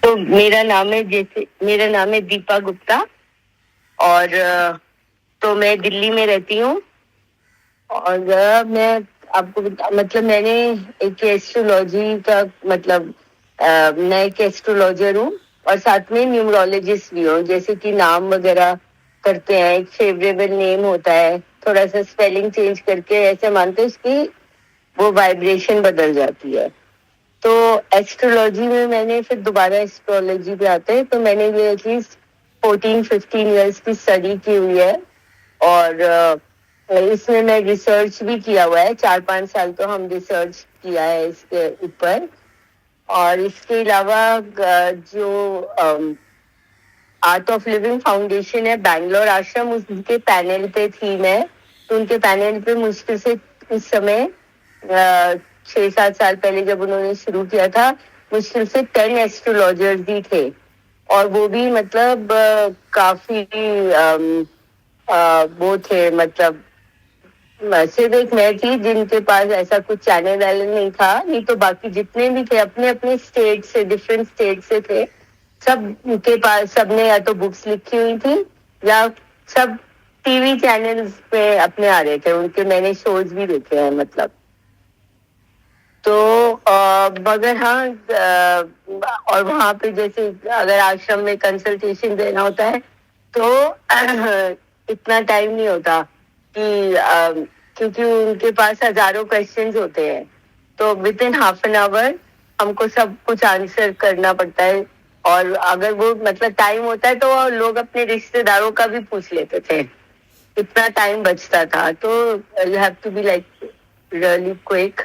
तो मेरा नाम है दीपा गुप्ता। और तो मैं दिल्ली में रहती हूँ। और मैं आपको मतलब मैंने एक एस्ट्रोलॉजी का मतलब मैं एक एस्ट्रोलॉजर हूँ और साथ में न्यूमरोलॉजिस्ट भी हूँ। जैसे कि नाम वगैरह करते हैं, एक फेवरेबल नेम होता है, थोड़ा सा स्पेलिंग चेंज करके ऐसे मानते हैं उसकी वो वाइब्रेशन बदल जाती है। तो एस्ट्रोलॉजी में मैंने फिर दोबारा एस्ट्रोलॉजी पे आते हैं, तो मैंने ये एटलीस्ट 14-15 ईयर्स की स्टडी की हुई है। और इसमें मैं रिसर्च भी किया हुआ है, 4-5 साल तो हम रिसर्च किया है इसके ऊपर। और इसके अलावा जो आर्ट ऑफ लिविंग फाउंडेशन है बैंगलोर आश्रम, उसके पैनल पे थी मैं। तो उनके पैनल पे मुश्किल से उस समय 6-7 साल पहले जब उन्होंने शुरू किया था, मुश्किल से 10 एस्ट्रोलॉजर्स ही थे। और वो भी मतलब काफी वो थे, मतलब सिर्फ एक मैं थी जिनके पास ऐसा कुछ चैनल वैनल नहीं था, नहीं तो बाकी जितने भी थे अपने अपने स्टेट से, डिफरेंट स्टेट से थे। सब के पास सबने या तो बुक्स लिखी हुई थी या सब टीवी चैनल्स पे अपने आ रहे थे, उनके मैंने शोज भी देखे हैं मतलब। तो मगर हाँ, और वहां पे जैसे अगर आश्रम में कंसल्टेशन देना होता है तो इतना टाइम नहीं होता कि क्योंकि उनके पास हजारों क्वेश्चंस होते हैं, तो with in half an hour हमको सब कुछ आंसर करना पड़ता है। और अगर वो मतलब टाइम होता है तो लोग अपने रिश्तेदारों का भी पूछ लेते थे, इतना टाइम बचता था। तो you have to be like really quick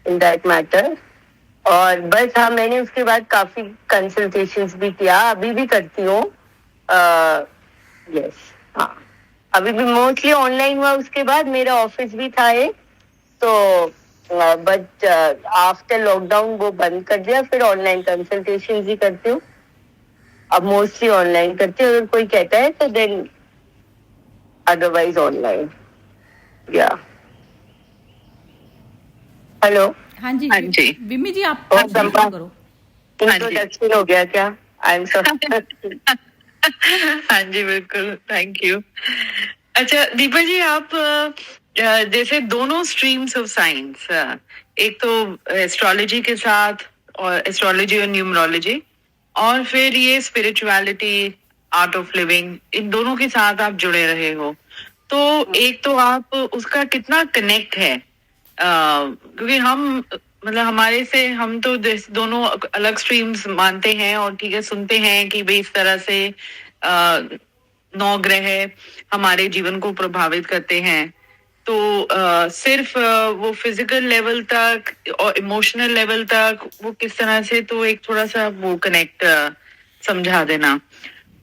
in that matter. और बस हाँ, मैंने उसके बाद काफी कंसल्टेशंस भी किया, अभी भी करती हूँ। यस, हाँ, अभी भी मोस्टली ऑनलाइन हुआ। उसके बाद मेरा ऑफिस भी था एक, तो बट आफ्टर लॉकडाउन वो बंद कर दिया, फिर ऑनलाइन कंसल्टेशन ही करती हूँ। अब मोस्टली ऑनलाइन करती हूँ, अगर कोई कहता है तो देन अदरवाइज ऑनलाइन। या हेलो। हाँ जी हाँ जी विमी जी, आप शुरू करो। इंट्रोडक्शन हो गया क्या? I am sorry. हाँ जी बिल्कुल, थैंक यू। अच्छा दीपा जी, आप जैसे दोनों स्ट्रीम्स ऑफ साइंस, एक तो एस्ट्रोलॉजी के साथ, और एस्ट्रोलॉजी और न्यूमरोलॉजी, और फिर ये स्पिरिचुअलिटी, आर्ट ऑफ लिविंग, इन दोनों के साथ आप जुड़े रहे हो। तो एक तो आप उसका कितना कनेक्ट है, क्योंकि हम मतलब हमारे से हम तो दोनों अलग स्ट्रीम्स मानते हैं, और ठीक है सुनते हैं कि भाई इस तरह से 9 ग्रह हमारे जीवन को प्रभावित करते हैं। तो सिर्फ वो फिजिकल लेवल तक और इमोशनल लेवल तक वो किस तरह से, तो एक थोड़ा सा वो कनेक्ट समझा देना।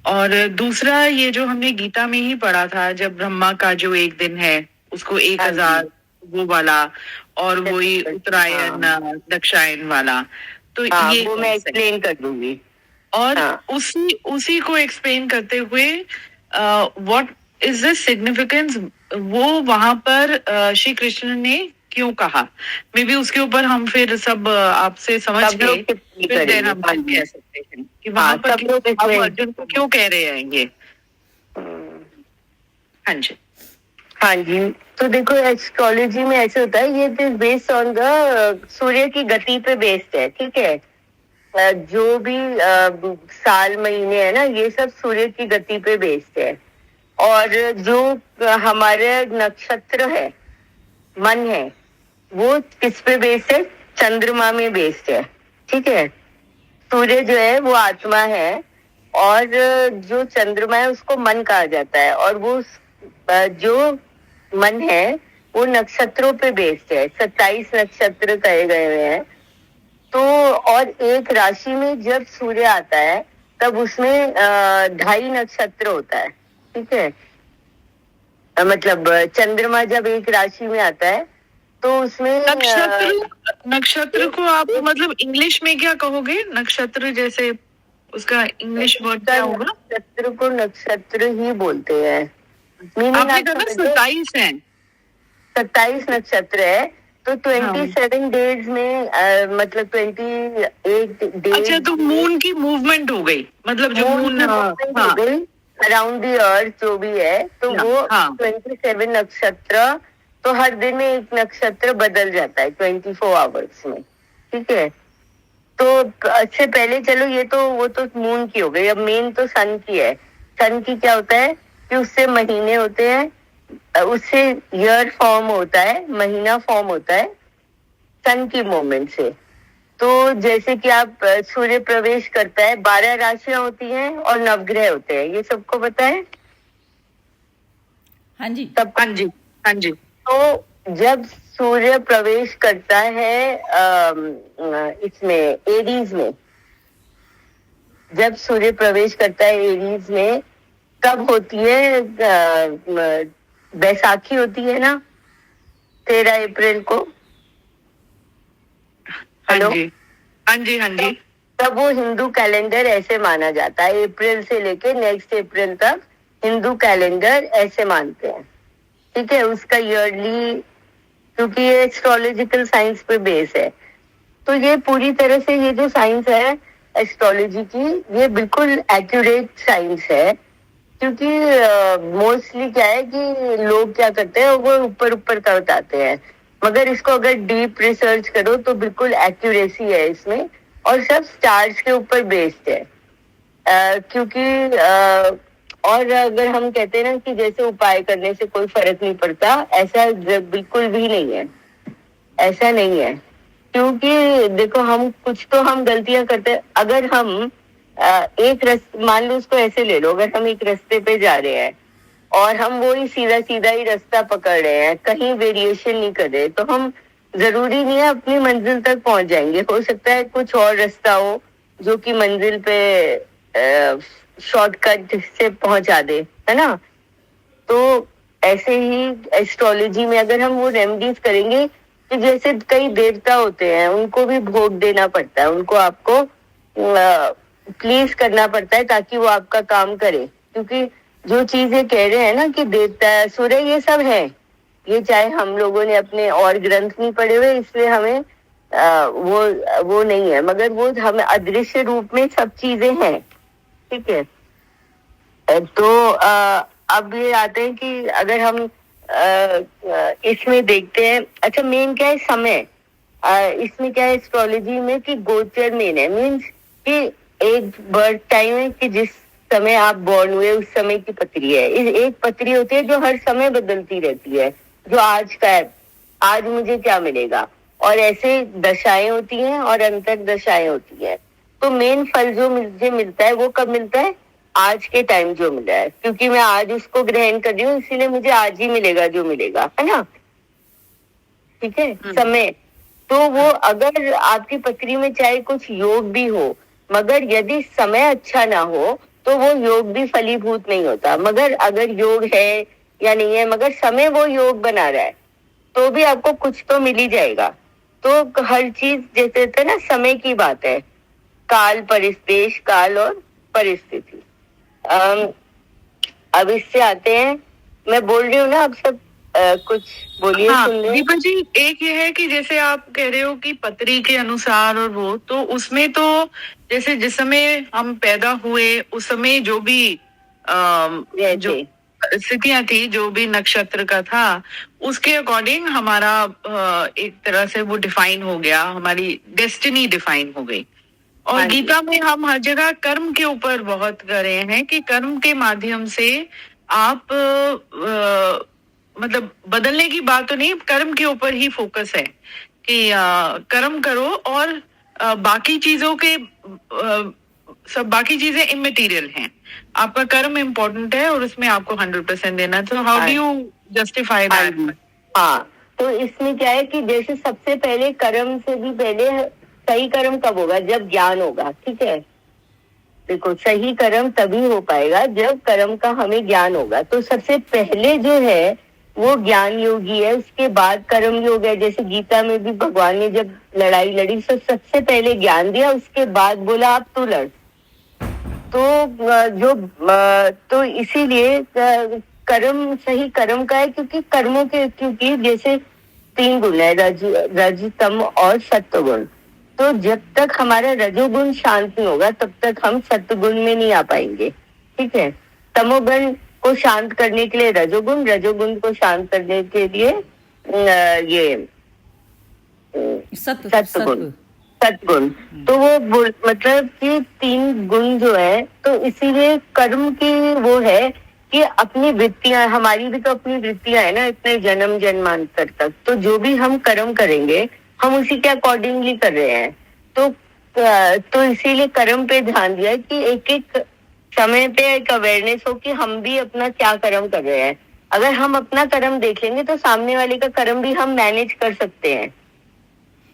और दूसरा ये जो हमने गीता में ही पढ़ा था, जब ब्रह्मा का जो एक दिन है उसको 1000 वो वाला, और वही उत्तरायण दक्षायन वाला, तो ये वो मैं एक्सप्लेन कर दूंगी। और उसी को एक्सप्लेन करते हुए व्हाट इज द सिग्निफिकेंस, वो वहां पर श्री कृष्ण ने क्यों कहा, मे बी उसके ऊपर हम फिर सब आपसे समझ के फिर देन हम कह सकते हैं कि वहां पर अब अर्जुन को क्यों कह रहे हैं ये। हाँ जी। हाँ जी, तो देखो एस्ट्रोलॉजी में ऐसे होता है, ये बेस्ड ऑन द सूर्य की गति पे बेस्ड है, ठीक है। जो भी साल महीने है ना, ये सब सूर्य की गति पे बेस्ड है। और जो हमारे नक्षत्र है, मन है, वो किस पे बेस्ड है? चंद्रमा में बेस्ड है, ठीक है। सूर्य जो है वो आत्मा है, और जो चंद्रमा है उसको मन कहा जाता है। और वो जो मन है वो नक्षत्रों पे बेस्ड है, 27 नक्षत्र कहे गए हुए हैं। तो और एक राशि में जब सूर्य आता है तब उसमें 2.5 नक्षत्र होता है, ठीक है। मतलब चंद्रमा जब एक राशि में आता है तो उसमें नक्षत्र को आप मतलब इंग्लिश में क्या कहोगे? नक्षत्र जैसे उसका इंग्लिश वर्ड क्या होगा? नक्षत्र को नक्षत्र ही बोलते हैं। आपने कहा 27 है, 27 नक्षत्र है, तो तो 27 डेज में मतलब 28 डेज। अच्छा, तो मून की मूवमेंट हो गई, मतलब जो मून, हाँ अराउंड द अर्थ जो भी है, तो हाँ, वो हाँ 27 नक्षत्र, तो हर दिन में एक नक्षत्र बदल जाता है 24 आवर्स में, ठीक है। तो इससे पहले चलो ये तो वो तो मून की हो गई, अब मेन तो सन की है। सन की क्या होता है कि उससे महीने होते हैं, उससे ईयर फॉर्म होता है, महीना फॉर्म होता है सन की मूवमेंट से। तो जैसे कि आप सूर्य प्रवेश करता है, 12 राशियां होती हैं और नवग्रह होते हैं, ये सबको पता है? हाँ जी, सब, हाँ जी, हाँ जी। तो जब सूर्य प्रवेश करता है इसमें एरीज में, जब सूर्य प्रवेश करता है एरीज में, कब होती है? बैसाखी होती है ना, 13 अप्रैल को। हाँ हेलो? जी, हाँ जी, हाँ जी। तब वो हिंदू कैलेंडर ऐसे माना जाता है, अप्रैल से लेके नेक्स्ट अप्रैल तक हिंदू कैलेंडर ऐसे मानते हैं, ठीक है। उसका ईयरली, क्योंकि ये एस्ट्रोलॉजिकल साइंस पे बेस है, तो ये पूरी तरह से ये जो साइंस है एस्ट्रोलॉजी की, ये बिल्कुल एक्यूरेट साइंस है। क्योंकि मोस्टली क्या है कि लोग क्या करते हैं, वो ऊपर ऊपर का बताते हैं, मगर इसको अगर डीप रिसर्च करो तो बिल्कुल एक्यूरेसी है इसमें, और सब स्टार्स के ऊपर बेस्ड है। क्योंकि और अगर हम कहते हैं ना कि जैसे उपाय करने से कोई फर्क नहीं पड़ता, ऐसा बिल्कुल भी नहीं है, ऐसा नहीं है। क्योंकि देखो, हम कुछ तो हम गलतियां करते हैं। अगर हम एक मान लो उसको ऐसे ले लो, अगर हम एक रास्ते पे जा रहे हैं और हम वो ही सीधा सीधा ही रास्ता पकड़ रहे हैं, कहीं वेरिएशन नहीं कर रहे, तो हम जरूरी नहीं है अपनी मंजिल तक पहुंच जाएंगे। हो सकता है कुछ और रास्ता हो जो कि मंजिल पे शॉर्टकट से पहुंचा दे, है ना। तो ऐसे ही एस्ट्रोलॉजी में अगर हम वो रेमेडीज करेंगे, कि जैसे कई देवता होते हैं, उनको भी भोग देना पड़ता है, उनको आपको प्लीज करना पड़ता है ताकि वो आपका काम करे। क्योंकि जो चीजें कह रहे हैं ना कि देवता सूर्य ये सब है, ये चाहे हम लोगों ने अपने और ग्रंथ नहीं पढ़े हुए इसलिए हमें वो नहीं है, मगर वो हमें अदृश्य रूप में सब चीजें हैं, ठीक है। तो अब ये आते हैं कि अगर हम इसमें देखते हैं, अच्छा मेन क्या है? समय। इसमें क्या है एस्ट्रोलॉजी में कि गोचर मेन है, मीन्स कि एक बर्थ टाइम है कि जिस समय आप बॉर्न हुए उस समय की पत्री है। एक पत्री होती है जो हर समय बदलती रहती है, जो आज का है, आज मुझे क्या मिलेगा, और ऐसे दशाएं होती हैं और अंतर दशाएं होती हैं। तो मेन फल जो मुझे मिलता है वो कब मिलता है? आज के टाइम जो मिला है, क्योंकि मैं आज उसको ग्रहण कर रही हूँ, इसीलिए मुझे आज ही मिलेगा जो मिलेगा, है ना, ठीक है। समय, तो वो अगर आपकी पत्री में चाहे कुछ योग भी हो, मगर यदि समय अच्छा ना हो तो वो योग भी फलीभूत नहीं होता। मगर अगर योग है या नहीं है, मगर समय वो योग बना रहा है, तो भी आपको कुछ तो मिल ही जाएगा। तो हर चीज जैसे थे ना, समय की बात है, काल, परिस्देश, काल और परिस्थिति। अब इससे आते हैं, मैं बोल रही हूँ ना, अब सब कुछ बोलिए। हाँ, सुन रहे दीपा जी, एक ये है कि जैसे आप कह रहे हो कि पत्री के अनुसार, और वो तो उसमें तो जैसे जिस समय हम पैदा हुए उस समय जो भी जो स्थितियां थी, जो भी नक्षत्र का था, उसके अकॉर्डिंग हमारा एक तरह से वो डिफाइन हो गया, हमारी डेस्टिनी डिफाइन हो गई। और गीता में हम हर जगह कर्म के ऊपर बहुत कर रहे हैं कि कर्म के माध्यम से आप मतलब बदलने की बात तो नहीं, कर्म के ऊपर ही फोकस है कि कर्म करो, और बाकी चीजों के सब बाकी चीजें इमटेरियल हैं, आपका कर्म इम्पोर्टेंट है और उसमें आपको 100% देना। तो how do you justify that? हाँ, तो इसमें क्या है कि जैसे सबसे पहले कर्म से भी पहले सही कर्म कब होगा? जब ज्ञान होगा, ठीक है। देखो, सही कर्म तभी हो पाएगा जब कर्म का हमें ज्ञान होगा। तो सबसे पहले जो है वो ज्ञान योगी है, उसके बाद कर्म योग है। जैसे गीता में भी भगवान ने जब लड़ाई लड़ी तो सबसे पहले ज्ञान दिया, उसके बाद बोला अब तू लड़। तो इसीलिए कर्म सही कर्म का है, क्योंकि कर्मों के, क्योंकि जैसे तीन गुण है, रज तम और सत्वगुण। तो जब तक हमारा रजोगुण शांत नहीं होगा तब तक हम सत्वगुण में नहीं आ पाएंगे। ठीक है, तमोगुण को शांत करने के लिए रजोगुण, रजोगुण को शांत करने के लिए ये सत्वगुण। सत्गुण तो वो मतलब कि तीन गुण जो है, तो इसीलिए कर्म की वो है कि अपनी वृत्तियां, हमारी भी तो अपनी वृत्तियां है ना इतने जन्म जन्मांतर तक, तो जो भी हम कर्म करेंगे हम उसी के अकॉर्डिंगली कर रहे हैं। तो इसीलिए कर्म पे ध्यान दिया कि एक एक समय पे एक अवेयरनेस हो कि हम भी अपना क्या कर्म कर रहे हैं। अगर हम अपना कर्म देख लेंगे तो सामने वाले का कर्म भी हम मैनेज कर सकते हैं,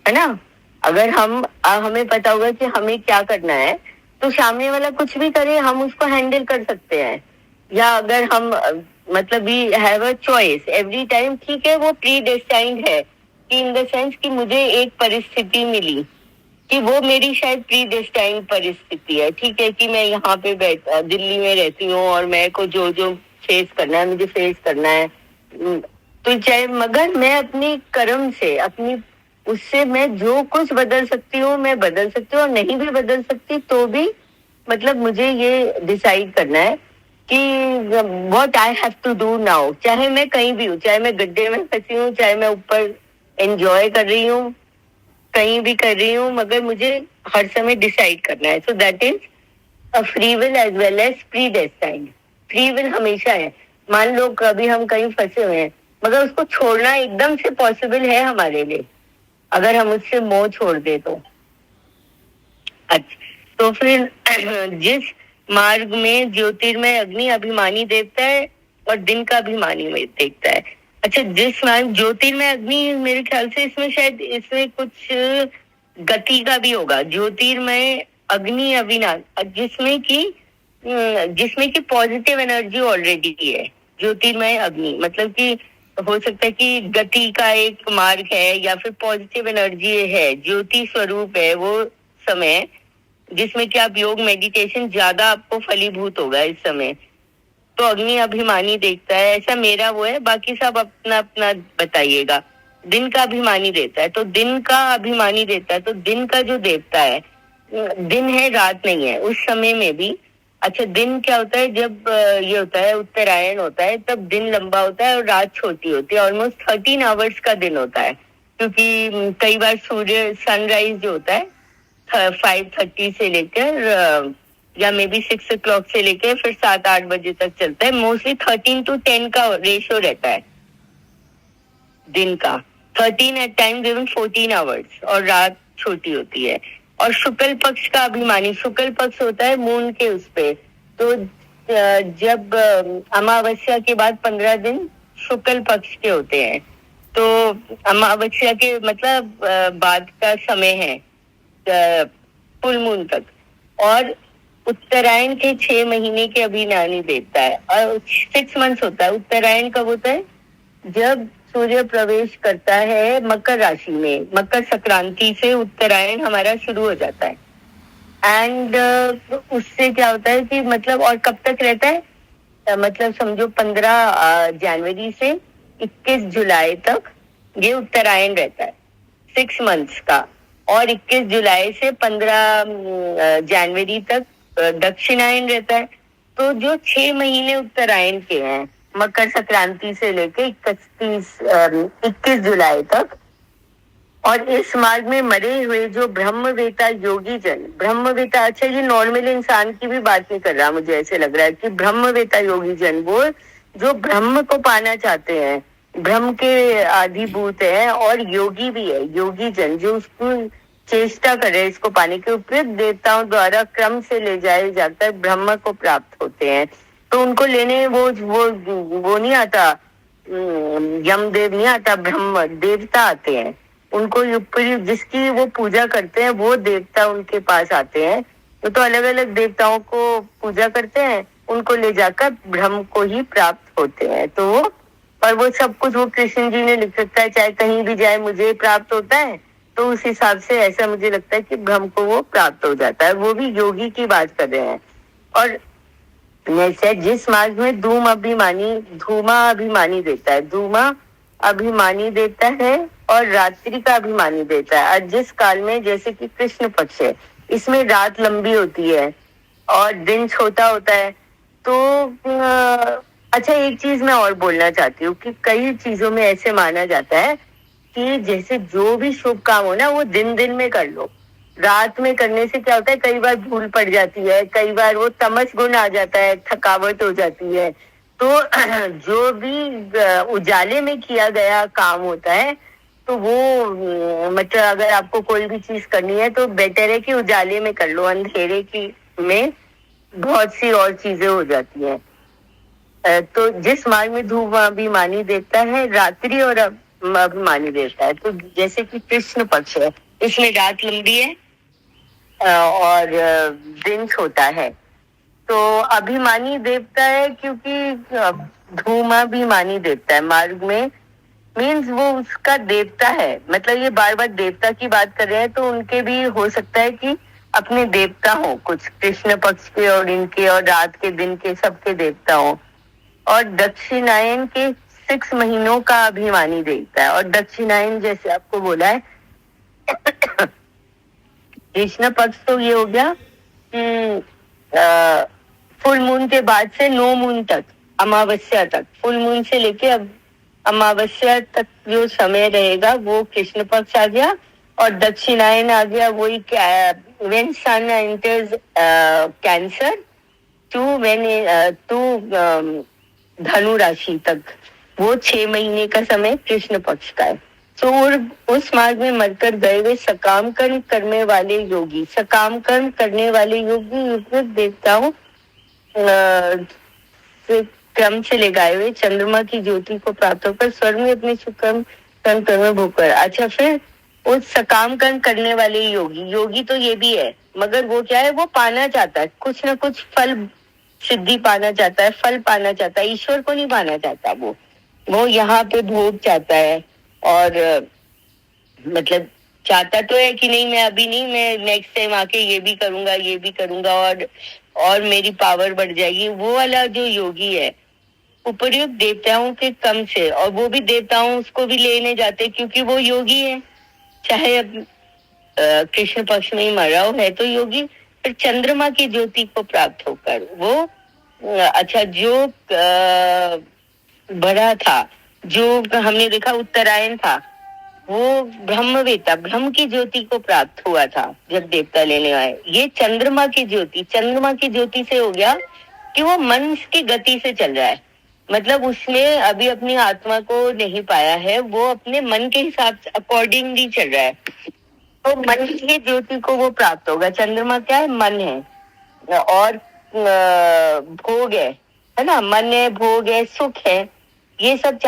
है ना। अगर हमें पता होगा कि हमें क्या करना है तो सामने वाला कुछ भी करे हम उसको हैंडल कर सकते हैं। या अगर हम मतलब we have a choice every time, ठीक है, वो प्री डेस्टाइंड है कि इन द सेंस कि मुझे एक परिस्थिति मिली कि वो मेरी शायद प्री डेस्टाइंड परिस्थिति है। ठीक है कि मैं यहाँ पे दिल्ली में रहती हूँ और मैं को जो जो फेस करना है मुझे फेस करना है। तो चाहे, मगर मैं अपनी कर्म से, अपनी उससे मैं जो कुछ बदल सकती हूँ मैं बदल सकती हूँ, और नहीं भी बदल सकती तो भी मतलब मुझे ये डिसाइड करना है कि what I have to do now. चाहे मैं कहीं भी हूँ, चाहे मैं गड्ढे में फंसी हूँ, चाहे मैं ऊपर एंजॉय कर रही हूँ, कहीं भी कर रही हूँ, मगर मुझे हर समय डिसाइड करना है। So that is a free will as well as predestined. Free will हमेशा है। मान लो कभी हम कहीं फंसे हुए हैं मगर उसको छोड़ना एकदम से पॉसिबल है हमारे लिए अगर हम उससे मोह छोड़ दे तो। अच्छा, तो फिर जिस मार्ग में ज्योतिर्मय अग्नि अभिमानी देवता है और दिन का अभिमानी में देखता है। अच्छा, जिस मार्ग ज्योतिर्मय अग्नि, मेरे ख्याल से इसमें शायद इसमें कुछ गति का भी होगा। ज्योतिर्मय अग्नि अविनाश, जिसमें की पॉजिटिव एनर्जी ऑलरेडी है। ज्योतिर्मय अग्नि मतलब कि हो सकता है कि गति का एक मार्ग है या फिर पॉजिटिव एनर्जी है, ज्योति स्वरूप है वो समय जिसमें कि आप योग मेडिटेशन ज्यादा आपको फलीभूत होगा इस समय। तो अग्नि अभिमानी देखता है, ऐसा मेरा वो है, बाकी सब अपना अपना बताइएगा। दिन का अभिमानी देता है, तो दिन का अभिमानी देता है, तो दिन का जो देवता है, दिन है रात नहीं है उस समय में भी। अच्छा, दिन क्या होता है जब ये होता है उत्तरायण होता है तब दिन लंबा होता है और रात छोटी होती है। ऑलमोस्ट 13 आवर्स का दिन होता है, क्योंकि कई बार सूर्य सनराइज जो होता है 5:30 से लेकर या मे बी 6 o'clock से लेकर फिर 7-8 बजे तक चलता है। मोस्टली 13 to 10 का रेशियो रहता है दिन का। 13 एट टाइम गिवन 14 आवर्स, और रात छोटी होती है। और शुक्ल पक्ष का अभिमानी, शुक्ल पक्ष होता है मून के उस पे। तो जब अमावस्या के बाद 15 दिन शुक्ल पक्ष के होते हैं, तो अमावस्या के मतलब बाद का समय है फुल मून तक। और उत्तरायण के 6 महीने के अभिमानी देता है, और 6 मंथ्स होता है। उत्तरायण कब होता है? जब सूर्य प्रवेश करता है मकर राशि में, मकर संक्रांति से उत्तरायण हमारा शुरू हो जाता है। एंड उससे क्या होता है कि मतलब, और कब तक रहता है, मतलब समझो 15 जनवरी से 21 जुलाई तक ये उत्तरायण रहता है, 6 मंथ्स का। और 21 जुलाई से 15 जनवरी तक दक्षिणायन रहता है। तो जो 6 महीने उत्तरायण के हैं, मकर संक्रांति से लेके 21 जुलाई तक, और इस मार्ग में मरे हुए जो ब्रह्मवेता योगी जन, ब्रह्मवेता, अच्छा ये नॉर्मल इंसान की भी बात नहीं कर रहा, मुझे ऐसे लग रहा है कि ब्रह्मवेता योगी जन वो जो ब्रह्म को पाना चाहते हैं, ब्रह्म के आदिभूत है और योगी भी है, योगी जन जो उसको चेष्टा करे इसको पाने के, उपयुक्त देवताओं द्वारा क्रम से ले जाए जाकर ब्रह्म को प्राप्त होते हैं। तो उनको लेने वो नहीं आता, यमदेव नहीं आता, ब्रह्म देवता आते हैं। उनको जिसकी वो पूजा करते हैं वो देवता उनके पास आते हैं। तो अलग अलग देवताओं को पूजा करते हैं, उनको ले जाकर ब्रह्म को ही प्राप्त होते हैं। तो और वो सब कुछ वो कृष्ण जी ने लिख रखा है, चाहे कहीं भी जाए मुझे प्राप्त होता है। तो उस हिसाब से ऐसा मुझे लगता है कि ब्रह्म को वो प्राप्त हो जाता है। वो भी योगी की बात कर रहे हैं। और जैसे जिस मार्ग में धूमा अभिमानी देता है, धूमा अभिमानी देवता है और रात्रि का अभिमानी देवता है। और जिस काल में, जैसे कि कृष्ण पक्ष है, इसमें रात लंबी होती है और दिन छोटा होता है। तो अच्छा, एक चीज मैं और बोलना चाहती हूँ कि कई चीजों में ऐसे माना जाता है कि जैसे जो भी शुभ काम हो ना, वो दिन दिन में कर लो। रात में करने से क्या होता है, कई बार भूल पड़ जाती है, कई बार वो तमस गुण आ जाता है, थकावट हो जाती है। तो जो भी उजाले में किया गया काम होता है, तो वो मतलब अगर आपको कोई भी चीज करनी है तो बेटर है कि उजाले में कर लो। अंधेरे की में बहुत सी और चीजें हो जाती हैं। तो जिस मार्ग में धूप अभिमानी देता है, रात्रि और अभिमानी देता है। तो जैसे कि कृष्ण पक्ष है, इसमें रात लंबी है और दिन छोटा है। तो अभिमानी देवता है क्योंकि धूमाभिमानी देवता है मार्ग में, मीन्स वो उसका देवता है। मतलब ये बार बार देवता की बात कर रहे हैं, तो उनके भी हो सकता है कि अपने देवता हो, कुछ कृष्ण पक्ष के और इनके और रात के दिन के सबके देवता हो। और दक्षिणायन के 6 महीनों का अभिमानी देवता है। और दक्षिणायन जैसे आपको बोला है, कृष्ण पक्ष तो ये हो गया कि फुल मून के बाद से नो मून तक, अमावस्या तक, फुल मून से लेके अब अमावस्या तक जो समय रहेगा वो कृष्ण पक्ष आ गया। और दक्षिणायन आ गया, वही when sun enters Cancer to धनु राशि तक, वो 6 महीने का समय कृष्ण पक्ष का है। तो उस मार्ग में मरकर गए हुए सकाम कर्म करने वाले योगी, सकाम कर्म करने वाले योगी युग देवताओं क्रम से ले गए हुए चंद्रमा की ज्योति को प्राप्त होकर स्वर्ग में अपने सुकर्म कर्म भोग कर। अच्छा, फिर उस सकाम कर्म करने वाले योगी, योगी तो ये भी है, मगर वो क्या है, वो पाना चाहता है कुछ ना कुछ फल, सिद्धि पाना चाहता है, फल पाना चाहता है, ईश्वर को नहीं पाना चाहता। वो यहाँ पे भोग चाहता है। और मतलब चाहता तो है कि नहीं, मैं अभी नहीं, मैं नेक्स्ट टाइम आके ये भी करूंगा, ये भी करूंगा, और मेरी पावर बढ़ जाएगी। वो वाला जो योगी है, उपर्युक्त देवताओं के कम से, और वो भी देवताओं उसको भी लेने जाते क्योंकि वो योगी है, चाहे अब कृष्ण पक्ष में ही मरा हो, है तो योगी। फिर चंद्रमा की ज्योति को प्राप्त होकर वो अच्छा, जो बड़ा था, जो हमने देखा उत्तरायण था, वो ब्रह्मवेता, ब्रह्म की ज्योति को प्राप्त हुआ था जब देवता लेने आए। ये चंद्रमा की ज्योति, चंद्रमा की ज्योति से हो गया कि वो मन की गति से चल रहा है। मतलब उसने अभी अपनी आत्मा को नहीं पाया है, वो अपने मन के हिसाब से अकॉर्डिंगली चल रहा है। तो मन की ज्योति को वो प्राप्त होगा। चंद्रमा क्या है, मन है और भोग है ना, मन है, भोग है, सुख है, ये सब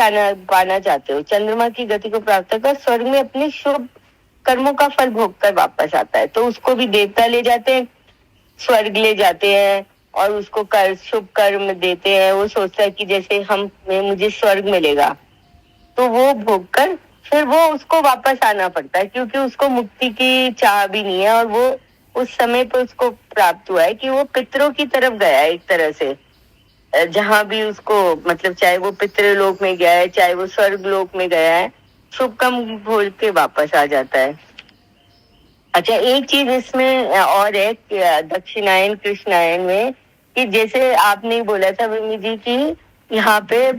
पाना चाहते हो। चंद्रमा की गति को प्राप्त कर स्वर्ग में अपने शुभ कर्मों का फल भोग कर वापस आता है। तो उसको भी देवता ले जाते हैं, स्वर्ग ले जाते हैं और उसको शुभ कर्म देते हैं। वो सोचता है कि जैसे मुझे स्वर्ग मिलेगा, तो वो भोग कर फिर वो उसको वापस आना पड़ता है, क्योंकि उसको मुक्ति की चाह भी नहीं है। और वो उस समय पर उसको प्राप्त हुआ है कि वो पितरों की तरफ गया है एक तरह से, जहां भी उसको, मतलब चाहे वो पितृलोक में गया है, चाहे वो स्वर्ग लोक में गया है, शुभ कर्म भोग के वापस आ जाता है। अच्छा, एक चीज इसमें और है दक्षिणायन कृष्णायन में, कि जैसे आपने बोला था विमी जी की यहाँ पे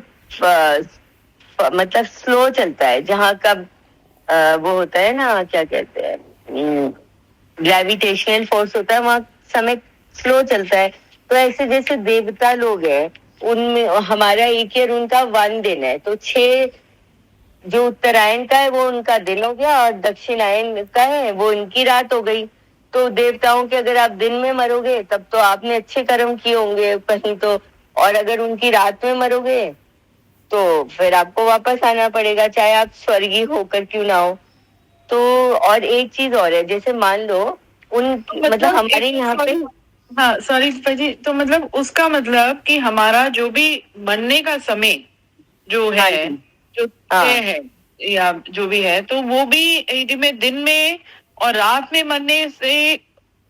मतलब स्लो चलता है, जहाँ का वो होता है ना, क्या कहते हैं, ग्रेविटेशनल फोर्स होता है, वहाँ समय स्लो चलता है। तो ऐसे जैसे देवता लोग हैं, उनमें हमारा एक ईयर, उनका 1 दिन है, तो 6 जो उत्तरायण का है वो उनका दिन हो गया, और दक्षिणायन का है वो इनकी रात हो गई। तो देवताओं के अगर आप दिन में मरोगे तब तो आपने अच्छे कर्म किए होंगे कहीं तो, और अगर उनकी रात में मरोगे तो फिर आपको वापस आना पड़ेगा, चाहे आप स्वर्गीय होकर क्यों ना हो। तो और एक चीज और है, जैसे मान लो मतलब हमारे यहाँ पे, हाँ सॉरी जी, तो मतलब उसका मतलब कि हमारा जो भी मरने का समय जो है, जो तय है या जो भी है, तो वो भी में दिन में और रात में मरने से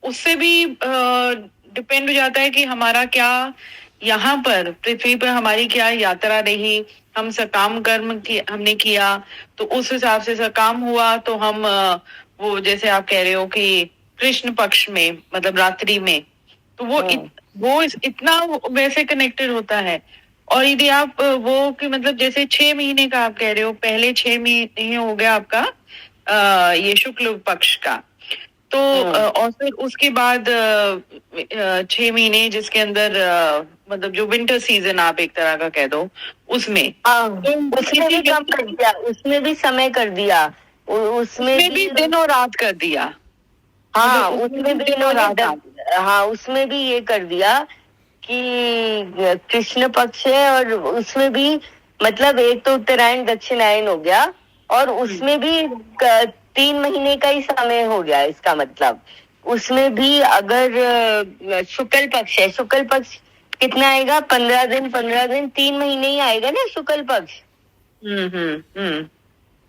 उससे भी डिपेंड हो जाता है कि हमारा क्या यहाँ पर पृथ्वी पर हमारी क्या यात्रा रही, हम सकाम कर्म की हमने किया तो उस हिसाब से सकाम हुआ तो हम वो जैसे आप कह रहे हो कि कृष्ण पक्ष में मतलब रात्रि में तो इतना वैसे कनेक्टेड होता है। और यदि आप वो कि मतलब जैसे 6 महीने का आप कह रहे हो पहले 6 महीने हो गया आपका ये शुक्ल पक्ष का तो और फिर उसके बाद 6 महीने जिसके अंदर मतलब जो विंटर सीजन आप एक तरह का कह दो उसमें तो उसमें भी कम कर दिया, उसमें भी समय कर दिया, उसमें भी दिन और रात कर दिया। हाँ मतलब उसमें भी दिन और रात हाँ उसमें भी ये कर दिया कि कृष्ण पक्ष है और उसमें भी मतलब एक तो उत्तरायण दक्षिणायन हो गया और उसमें भी 3 महीने का ही समय हो गया। इसका मतलब उसमें भी अगर शुक्ल पक्ष है, शुक्ल पक्ष कितना आएगा, 15 दिन, 15 दिन, 3 महीने ही आएगा ना शुक्ल पक्ष।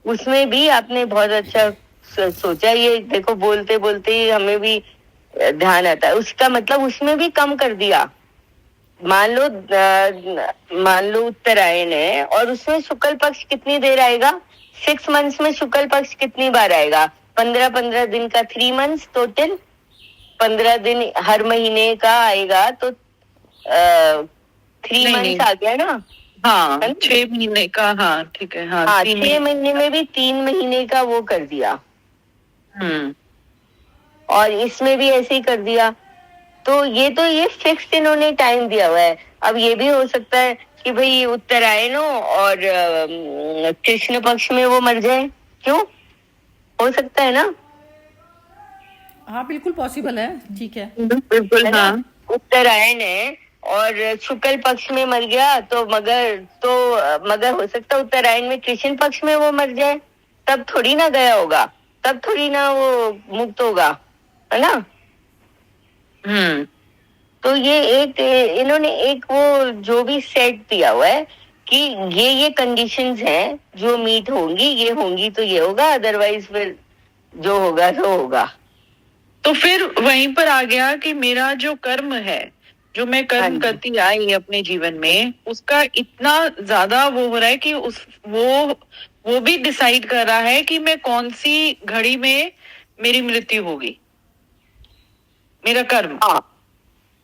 उसमें भी आपने बहुत अच्छा सोचा। ये देखो बोलते बोलते ही हमें भी ध्यान आता है। उसका मतलब उसमें भी कम कर दिया। मान लो उत्तरायण है और उसमें शुक्ल पक्ष कितनी देर आएगा, 6 मंथ्स में शुक्ल पक्ष कितनी बार आएगा, 15-15 दिन का, 3 मंथ्स टोटल, 15 दिन हर महीने का आएगा तो 3 मंथ्स आ गया ना। हाँ 6 महीने का, हाँ ठीक है, हाँ 6 महीने में भी 3 महीने का वो कर दिया। और इसमें भी ऐसे ही कर दिया। तो ये फिक्स इन्होंने टाइम दिया हुआ है। अब ये भी हो सकता है कि भाई उत्तरायण हो और कृष्ण पक्ष में वो मर जाए, क्यों, हो सकता है ना। हाँ बिल्कुल पॉसिबल है, ठीक है। बिल्कुल है हाँ। ना, उत्तरायण है और शुक्ल पक्ष में मर गया तो मगर हो सकता है उत्तरायण में कृष्ण पक्ष में वो मर जाए, तब थोड़ी ना गया होगा, तब थोड़ी ना वो मुक्त होगा, है ना। तो ये एक इन्होंने एक वो जो भी सेट दिया हुआ है कि ये कंडीशंस हैं जो मीट होंगी, ये होंगी तो ये होगा, अदरवाइज फिर जो होगा सो होगा। तो फिर वहीं पर आ गया कि मेरा जो कर्म है, जो मैं कर्म करती आई अपने जीवन में, उसका इतना ज्यादा वो हो रहा है कि वो भी डिसाइड कर रहा है कि मैं कौन सी घड़ी में मेरी मृत्यु होगी, मेरा कर्म।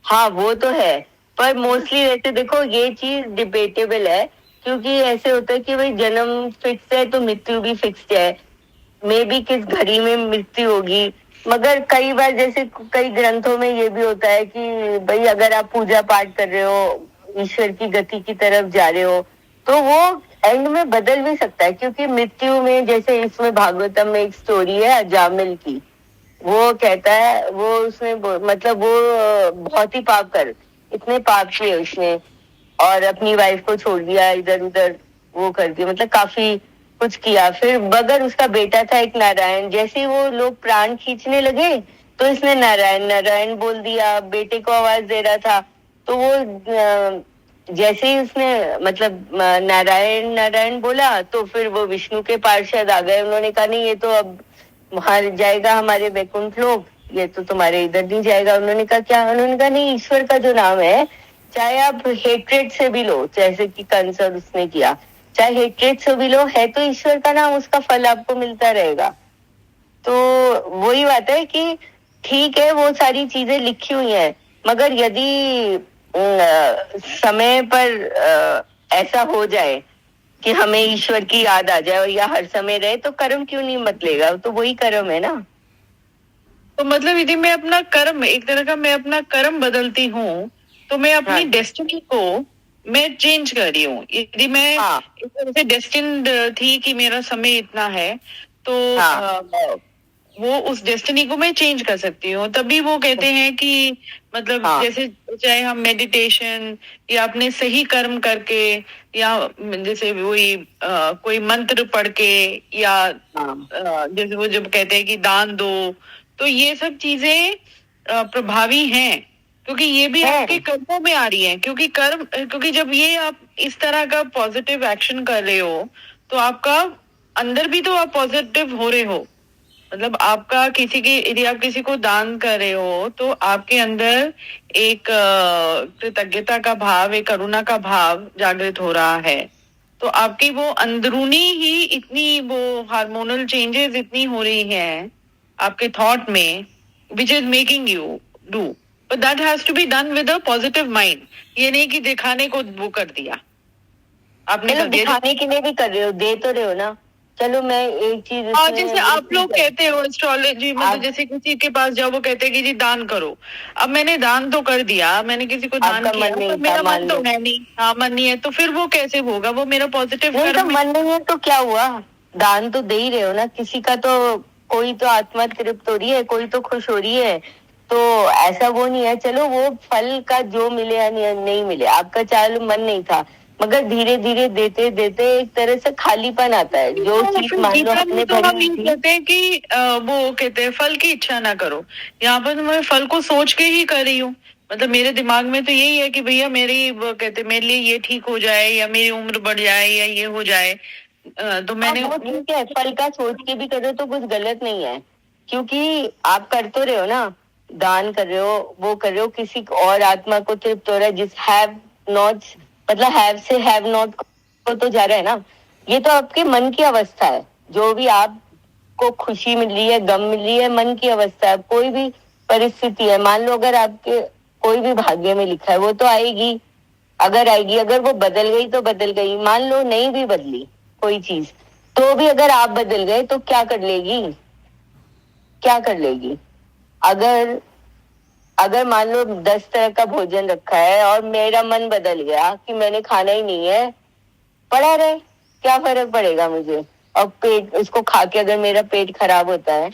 हाँ वो तो है, पर मोस्टली वैसे देखो ये चीज डिबेटेबल है, क्योंकि ऐसे होता है कि भाई जन्म फिक्स है तो मृत्यु भी फिक्स है, मे बी किस घड़ी में मृत्यु होगी। मगर कई बार जैसे कई ग्रंथों में ये भी होता है कि भाई अगर आप पूजा पाठ कर रहे हो, ईश्वर की गति की तरफ जा रहे हो, तो वो एंड में बदल भी सकता है। क्योंकि मृत्यु में, जैसे इसमें भागवतम में एक स्टोरी है अजामिल की, वो कहता है वो उसने मतलब वो बहुत ही इतने पाप किए उसने और अपनी वाइफ को छोड़ दिया, इधर उधर वो कर दिया, मतलब काफी कुछ किया। फिर मगर उसका बेटा था एक नारायण, जैसे ही वो लोग प्राण खींचने लगे तो इसने नारायण नारायण बोल दिया, बेटे को आवाज दे रहा था। तो वो जैसे ही उसने मतलब नारायण नारायण बोला तो फिर वो विष्णु के पार्षद आ गए। उन्होंने कहा नहीं, ये तो अब वहां जाएगा हमारे वैकुंठ लोक, ये तो तुम्हारे इधर नहीं जाएगा। उन्होंने कहा क्या? उन्होंने कहा नहीं, ईश्वर का जो नाम है, चाहे आप हेट्रेड से भी लो, जैसे कि कंस और उसने किया, चाहे हेट्रेड से भी लो, है तो ईश्वर का नाम, उसका फल आपको मिलता रहेगा। तो वही बात है कि ठीक है वो सारी चीजें लिखी हुई हैं, मगर यदि समय पर ऐसा हो जाए कि हमें ईश्वर की याद आ जाए या हर समय रहे, तो कर्म क्यों नहीं मत लेगा, तो वही कर्म है ना। तो मतलब यदि मैं अपना कर्म, एक तरह का मैं अपना कर्म बदलती हूँ, तो मैं अपनी डेस्टिनी को मैं चेंज कर रही हूँ। यदि मैं एक तरह से डेस्टिन्ड थी कि मेरा समय इतना है, तो वो उस डेस्टिनी को मैं चेंज कर सकती हूँ। तभी वो कहते हैं कि मतलब जैसे चाहे हम मेडिटेशन या अपने सही कर्म करके या जैसे वही कोई मंत्र पढ़ के या जैसे वो जब कहते हैं कि दान दो, तो ये सब चीजें प्रभावी हैं, क्योंकि ये भी आपके कर्मों में आ रही है। क्योंकि जब ये आप इस तरह का पॉजिटिव एक्शन कर रहे हो, तो आपका अंदर भी तो आप पॉजिटिव हो रहे हो। मतलब आपका यदि आप किसी को दान कर रहे हो, तो आपके अंदर एक कृतज्ञता का भाव, एक करुणा का भाव जागृत हो रहा है। तो आपकी वो अंदरूनी ही इतनी वो हार्मोनल चेंजेस इतनी हो रही हैं आपके थॉट में, which is making you do, but that has to be done with a positive mind. ये नहीं कि दिखाने को वो कर दिया आपने, चलो कर दिया। दिखाने के लिए भी कर रहे हो, दे तो रहे हो ना। चलो मैं एक चीज और इसमें जैसे आप लोग कहते हो एस्ट्रोलॉजी, मतलब जैसे किसी के पास जाओ वो कहते हैं कि जी दान करो। अब मैंने दान तो कर दिया, मैंने किसी को दान आपका किया, मन नहीं पर था, मेरा मान मन तो लो। है नहीं, हाँ मन नहीं है, तो फिर वो कैसे होगा? वो मेरा पॉजिटिव नहीं तो कर्म मन नहीं है तो क्या हुआ, दान तो दे ही रहे हो ना। किसी का तो कोई तो आत्मा तृप्त हो रही है, कोई तो खुश हो रही है। तो ऐसा वो नहीं है, चलो वो फल का जो मिले या नहीं मिले, आपका चाहे मन नहीं था, मगर धीरे धीरे देते देते एक तरह से खालीपन आता है। जो चीज मान लो गीता में हमने तो हम भरी ये थी, कहते हैं कि वो कहते हैं फल की इच्छा ना करो। यहाँ पर तो मैं फल को सोच के ही कर रही हूँ, मतलब मेरे दिमाग में तो यही है कि भैया मेरी वो कहते हैं मेरे लिए ये ठीक हो जाए, या मेरी उम्र बढ़ जाए, या ये हो जाए। तो मैंने वो ठीक है, फल का सोच के भी करो तो कुछ गलत नहीं है, क्योंकि आप कर तो रहे हो ना, दान कर रहे हो, वो कर रहे हो, किसी और आत्मा को तृप्त हो रहा है। जिस हैव नॉट, मतलब हैव से हैव नॉट को तो जा रहा है ना। ये तो आपके मन की अवस्था है। जो भी आपको खुशी मिल रही है, गम मिल रही है, मन की अवस्था है। कोई भी परिस्थिति है, मान लो अगर आपके कोई भी भाग्य में लिखा है वो तो आएगी। अगर आएगी, अगर वो बदल गई तो बदल गई, मान लो नहीं भी बदली कोई चीज, तो भी अगर आप बदल गए तो क्या कर लेगी, क्या कर लेगी? अगर अगर मान लो 10 तरह का भोजन रखा है और मेरा मन बदल गया कि मैंने खाना ही नहीं है, पड़ा रहे, क्या फर्क पड़ेगा मुझे? और पेट, उसको खा के अगर मेरा पेट खराब होता है,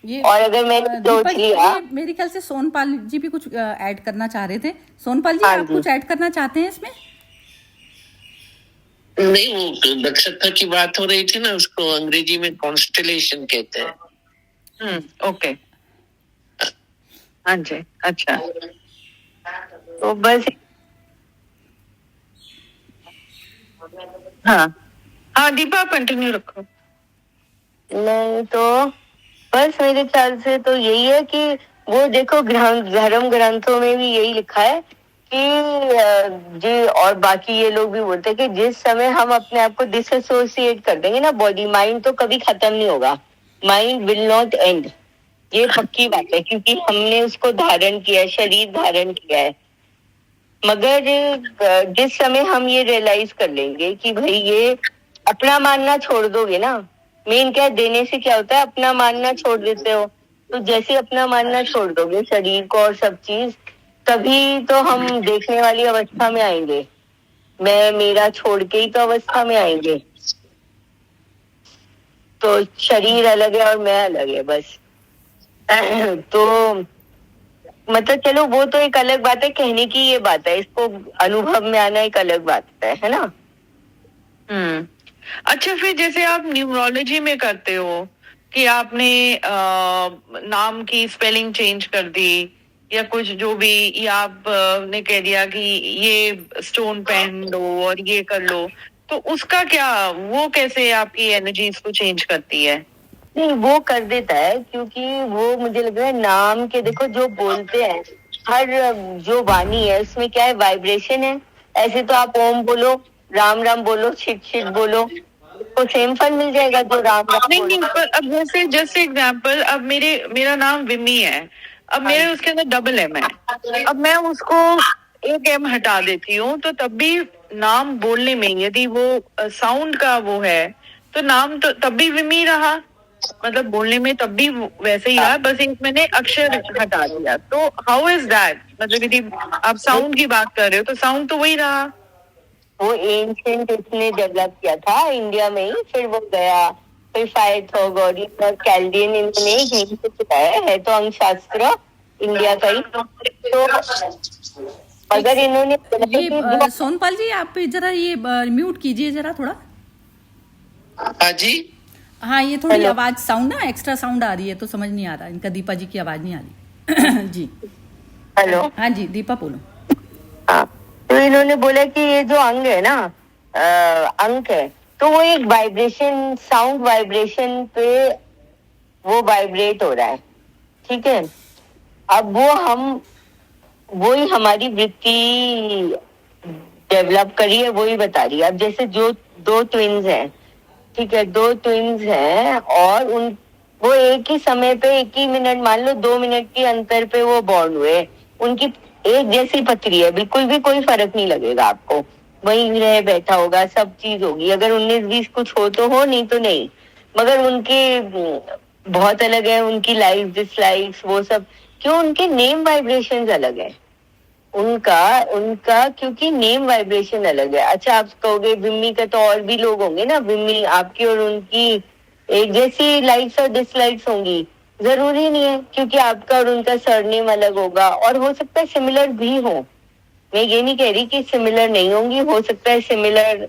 ये और अगर मैंने सोच दीपक, लिया। ये मेरे ख्याल से सोनपाल जी भी कुछ ऐड करना चाह रहे थे। सोनपाल जी, हाँ आप जी। कुछ ऐड करना चाहते हैं इसमें? नहीं, वो नक्षत्र की बात हो रही थी ना, उसको अंग्रेजी में कॉन्स्टेलेशन कहते हैं। ओके, हाँ जी, अच्छा। तो बस, हाँ हाँ दीपा कंटिन्यू रखो। नहीं तो बस मेरे ख्याल से तो यही है कि वो देखो, धर्म ग्रंथों में भी यही लिखा है कि जी, और बाकी ये लोग भी बोलते हैं कि जिस समय हम अपने आप को डिसएसोसिएट कर देंगे ना बॉडी, माइंड तो कभी खत्म नहीं होगा, माइंड विल नॉट एंड। ये पक्की बात है, क्योंकि हमने उसको धारण किया है, शरीर धारण किया है। मगर जिस समय हम ये रियलाइज कर लेंगे कि भाई ये अपना मानना छोड़ दोगे ना, मेन क्या है, देने से क्या होता है, अपना मानना छोड़ देते हो। तो जैसे अपना मानना छोड़ दोगे शरीर को और सब चीज, तभी तो हम देखने वाली अवस्था में आएंगे। मैं मेरा छोड़ के ही तो अवस्था में आएंगे। तो शरीर अलग है और मैं अलग है, बस। तो मतलब चलो वो तो एक अलग बात है, कहने की ये बात है, इसको अनुभव में आना एक अलग बात है ना। अच्छा, फिर जैसे आप न्यूमरोलॉजी में करते हो कि आपने नाम की स्पेलिंग चेंज कर दी, या कुछ जो भी, या आप ने कह दिया कि ये स्टोन पहन लो और ये कर लो, तो उसका क्या, वो कैसे आपकी एनर्जीज को चेंज करती है? नहीं, वो कर देता है, क्योंकि वो मुझे लग रहा है नाम के, देखो जो बोलते हैं, हर जो वाणी है उसमें क्या है, वाइब्रेशन है। ऐसे तो आप ओम बोलो, राम राम बोलो, छिट छिट बोलो, तो सेम फल मिल जाएगा जो राम राम नहीं बोलो। नहीं, पर अब जैसे जैसे एग्जाम्पल, अब मेरा नाम विमी है, अब मेरे उसके अंदर डबल एम है, अब मैं उसको एक एम हटा देती हूँ, तो तब भी नाम बोलने में यदि वो साउंड का वो है, तो नाम तो तब भी विमी रहा, मतलब बोलने में तब भी वैसे ही रहा, बस एक मैंने अक्षर हटा दिया। तो हाउ इज दैट, मतलब यदि आप साउंड की बात कर रहे हो तो साउंड तो वही रहा। वो एंशिएंट इसने डेवलप किया था इंडिया में ही, फिर वो गया, फिर फाइथागोरस और कैल्डियन, इन्होंने यहीं से सिखाया है, तो अंगशास्त्र इंडिया का ही। तो अगर इन्होंने ये सोनपाल जी, आप जरा ये म्यूट कीजिए जरा थोड़ा। हाँ जी। हाँ, ये थोड़ी हेलो। आवाज, साउंड ना एक्स्ट्रा साउंड आ रही है, तो समझ नहीं आ रहा इनका, दीपा जी की आवाज नहीं आ रही। जी हेलो। हाँ जी, दीपा बोलो। हाँ, तो इन्होंने बोला कि ये जो अंग है ना, अंक है, तो वो एक वाइब्रेशन, साउंड वाइब्रेशन पे वो वाइब्रेट हो रहा है, ठीक है। अब वो हम, वही हमारी वृत्ति डेवलप करी है वही बता रही है। अब जैसे जो दो ट्विन्स हैं, ठीक है, दो ट्विन्स हैं और उन वो एक ही समय पे एक ही मिनट, मान लो 2 मिनट के अंतर पे वो बॉर्न हुए, उनकी एक जैसी पथरी है, बिल्कुल भी कोई फर्क नहीं लगेगा आपको, वहीं रह बैठा होगा, सब चीज होगी। अगर 19-20 कुछ हो तो हो, नहीं तो नहीं। मगर उनके बहुत अलग है, उनकी लाइक डिसलाइक्स वो सब, क्यों? उनके नेम वाइब्रेशंस अलग है उनका उनका क्योंकि नेम वाइब्रेशन अलग है। अच्छा, आप कहोगे विम्मी का तो और भी लोग होंगे ना, विम्मी आपकी और उनकी एक जैसी लाइक्स और डिसलाइक्स होंगी, जरूरी नहीं है, क्योंकि आपका और उनका सरनेम अलग होगा और हो सकता है सिमिलर भी हो। मैं ये नहीं कह रही कि सिमिलर नहीं होंगी, हो सकता है सिमिलर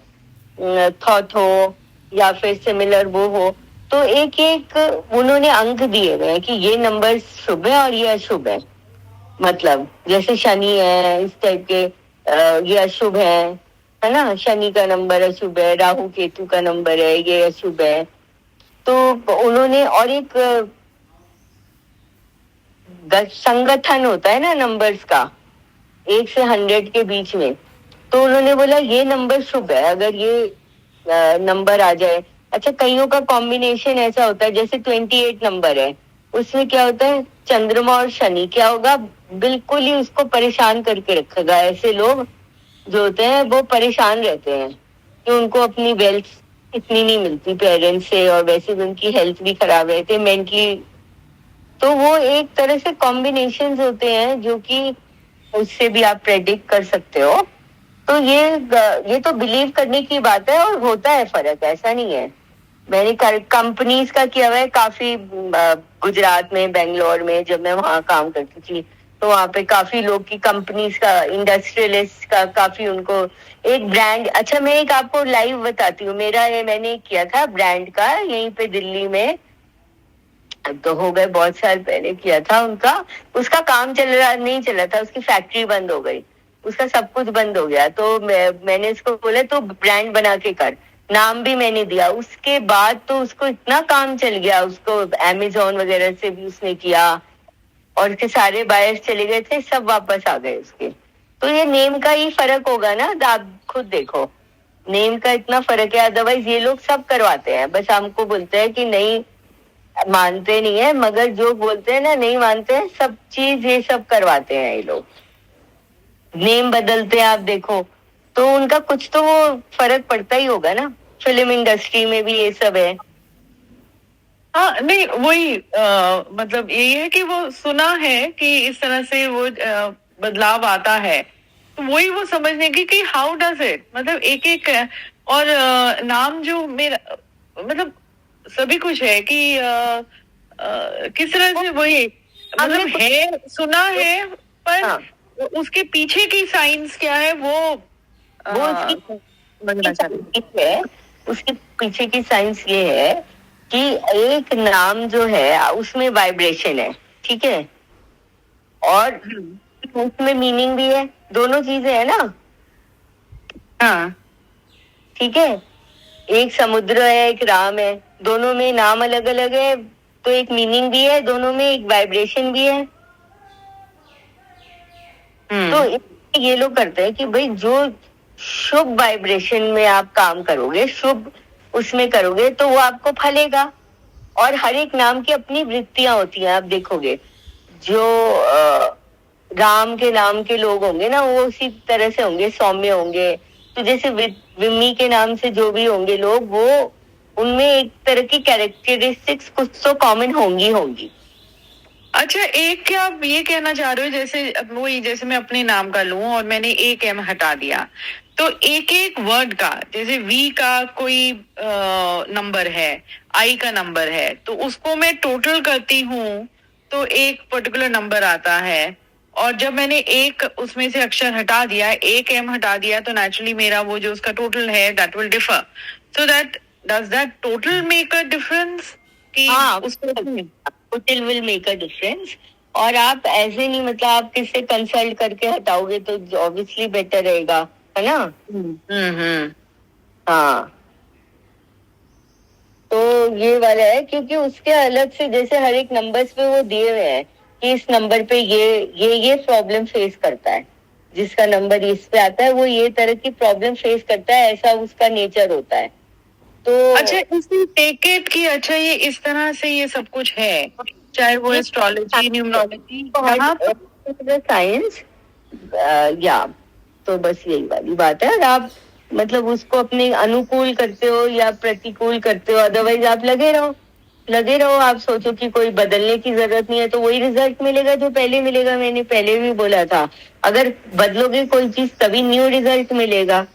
थॉट हो या फिर सिमिलर वो हो। तो एक एक उन्होंने अंक दिए हुए हैं कि ये नंबर शुभ है और ये अशुभ है। मतलब जैसे शनि है, इस टाइप के ये अशुभ है ना, शनि का नंबर अशुभ है, राहु केतु का नंबर है, ये अशुभ है। तो उन्होंने और एक संगठन होता है ना नंबर्स का, 1 से 100 के बीच में, तो उन्होंने बोला ये नंबर शुभ है अगर ये नंबर आ जाए। अच्छा, कईयों का कॉम्बिनेशन ऐसा होता है, जैसे 28 नंबर है, उसमें क्या होता है, चंद्रमा और शनि, क्या होगा, बिल्कुल ही उसको परेशान करके रखेगा। ऐसे लोग जो होते हैं वो परेशान रहते हैं कि उनको अपनी वेल्थ इतनी नहीं मिलती पेरेंट्स से, और वैसे भी उनकी हेल्थ भी खराब रहती है मेंटली। तो वो एक तरह से कॉम्बिनेशंस होते हैं जो कि उससे भी आप प्रेडिक्ट कर सकते हो। तो ये तो बिलीव करने की बात है, और होता है फर्क, ऐसा नहीं है। मैंने कंपनीज का किया हुआ है काफी, गुजरात में, बेंगलोर में, जब मैं वहां काम करती थी तो वहां पे काफी लोग की कंपनीज का, इंडस्ट्रियलिस्ट का काफी उनको एक ब्रांड। अच्छा, मैं एक आपको लाइव बताती हूँ, मैंने किया था ब्रांड का यहीं पे दिल्ली में, अब तो हो गए बहुत साल पहले किया था उनका। उसका काम नहीं चला था, उसकी फैक्ट्री बंद हो गई, उसका सब कुछ बंद हो गया। तो मैंने उसको बोला तो ब्रांड बना के कर, नाम भी मैंने दिया। उसके बाद तो उसको इतना काम चल गया, उसको अमेजोन वगैरह से भी उसने किया, और उसके सारे बायर्स चले गए थे, सब वापस आ गए उसके। तो ये नेम का ही फर्क होगा ना, आप खुद देखो, नेम का इतना फर्क है। अदरवाइज ये लोग सब करवाते हैं, बस हमको बोलते हैं कि नहीं, मानते नहीं है, मगर जो बोलते हैं ना नहीं मानते हैं, सब चीज ये सब करवाते हैं ये लोग। नेम बदलते हैं आप देखो, तो उनका कुछ तो वो फर्क पड़ता ही होगा ना। फिल्म इंडस्ट्री में भी ये सब है। हाँ, नहीं वही मतलब यही है कि वो सुना है कि इस तरह से वो बदलाव आता है, तो वही वो समझने की कि हाउ डज इट, मतलब एक एक और नाम जो मेरा, मतलब सभी कुछ है कि किस तरह से वही, मतलब है, सुना है, पर हाँ, उसके पीछे की साइंस क्या है वो वो उसकी समझना चाहती है। उसके पीछे की साइंस ये है कि एक नाम जो है उसमें वाइब्रेशन है, ठीक है, और उसमें मीनिंग भी है, दोनों चीजें है ना। हाँ, ठीक है, एक समुद्र है, एक राम है, दोनों में नाम अलग अलग है, तो एक मीनिंग भी है, दोनों में एक वाइब्रेशन भी है। तो ये लोग करते हैं कि भाई जो शुभ वाइब्रेशन में आप काम करोगे, शुभ उसमें करोगे, तो वो आपको फलेगा। और हर एक नाम की अपनी वृत्तियां होती हैं, आप देखोगे जो राम के नाम के लोग होंगे ना, वो उसी तरह से होंगे, सौम्य होंगे। तो जैसे विम्मी के नाम से जो भी होंगे लोग, वो उनमें एक तरह की कैरेक्टरिस्टिक्स कुछ तो कॉमन होंगी। अच्छा, एक क्या आप ये कहना चाह रहे हो, जैसे अब वही, जैसे मैं अपने नाम का लूं और मैंने एक एम हटा दिया, तो एक एक वर्ड का, जैसे वी का कोई नंबर है, आई का नंबर है, तो उसको मैं टोटल करती हूँ तो एक पर्टिकुलर नंबर आता है। और जब मैंने एक उसमें से अक्षर हटा दिया, एक एम हटा दिया, तो नेचुरली मेरा वो जो उसका टोटल है that will differ. So that does that total make a difference कि उसको total will make a difference. और आप ऐसे नहीं, मतलब आप किससे कंसल्ट करके हटाओगे तो ऑब्वियसली बेटर रहेगा, है ना। हाँ, तो ये वाला है, क्योंकि उसके अलग से जैसे हर एक नंबर्स पे वो दिए हुए हैं कि इस नंबर पे ये प्रॉब्लम फेस करता है, जिसका नंबर इस पे आता है वो ये तरह की प्रॉब्लम फेस करता है, ऐसा उसका नेचर होता है। तो अच्छा, इसमें टेक इट कि अच्छा ये इस तरह से ये सब कुछ है, चाहे वो एस्ट्रोलॉजी, न्यूमरोलॉजी, साइंस, या तो बस यही वाली बात है। और आप मतलब उसको अपने अनुकूल करते हो या प्रतिकूल करते हो, अदरवाइज आप लगे रहो। आप सोचो कि कोई बदलने की जरूरत नहीं है, तो वही रिजल्ट मिलेगा जो पहले मिलेगा। मैंने पहले भी बोला था, अगर बदलोगे कोई चीज तभी न्यू रिजल्ट मिलेगा।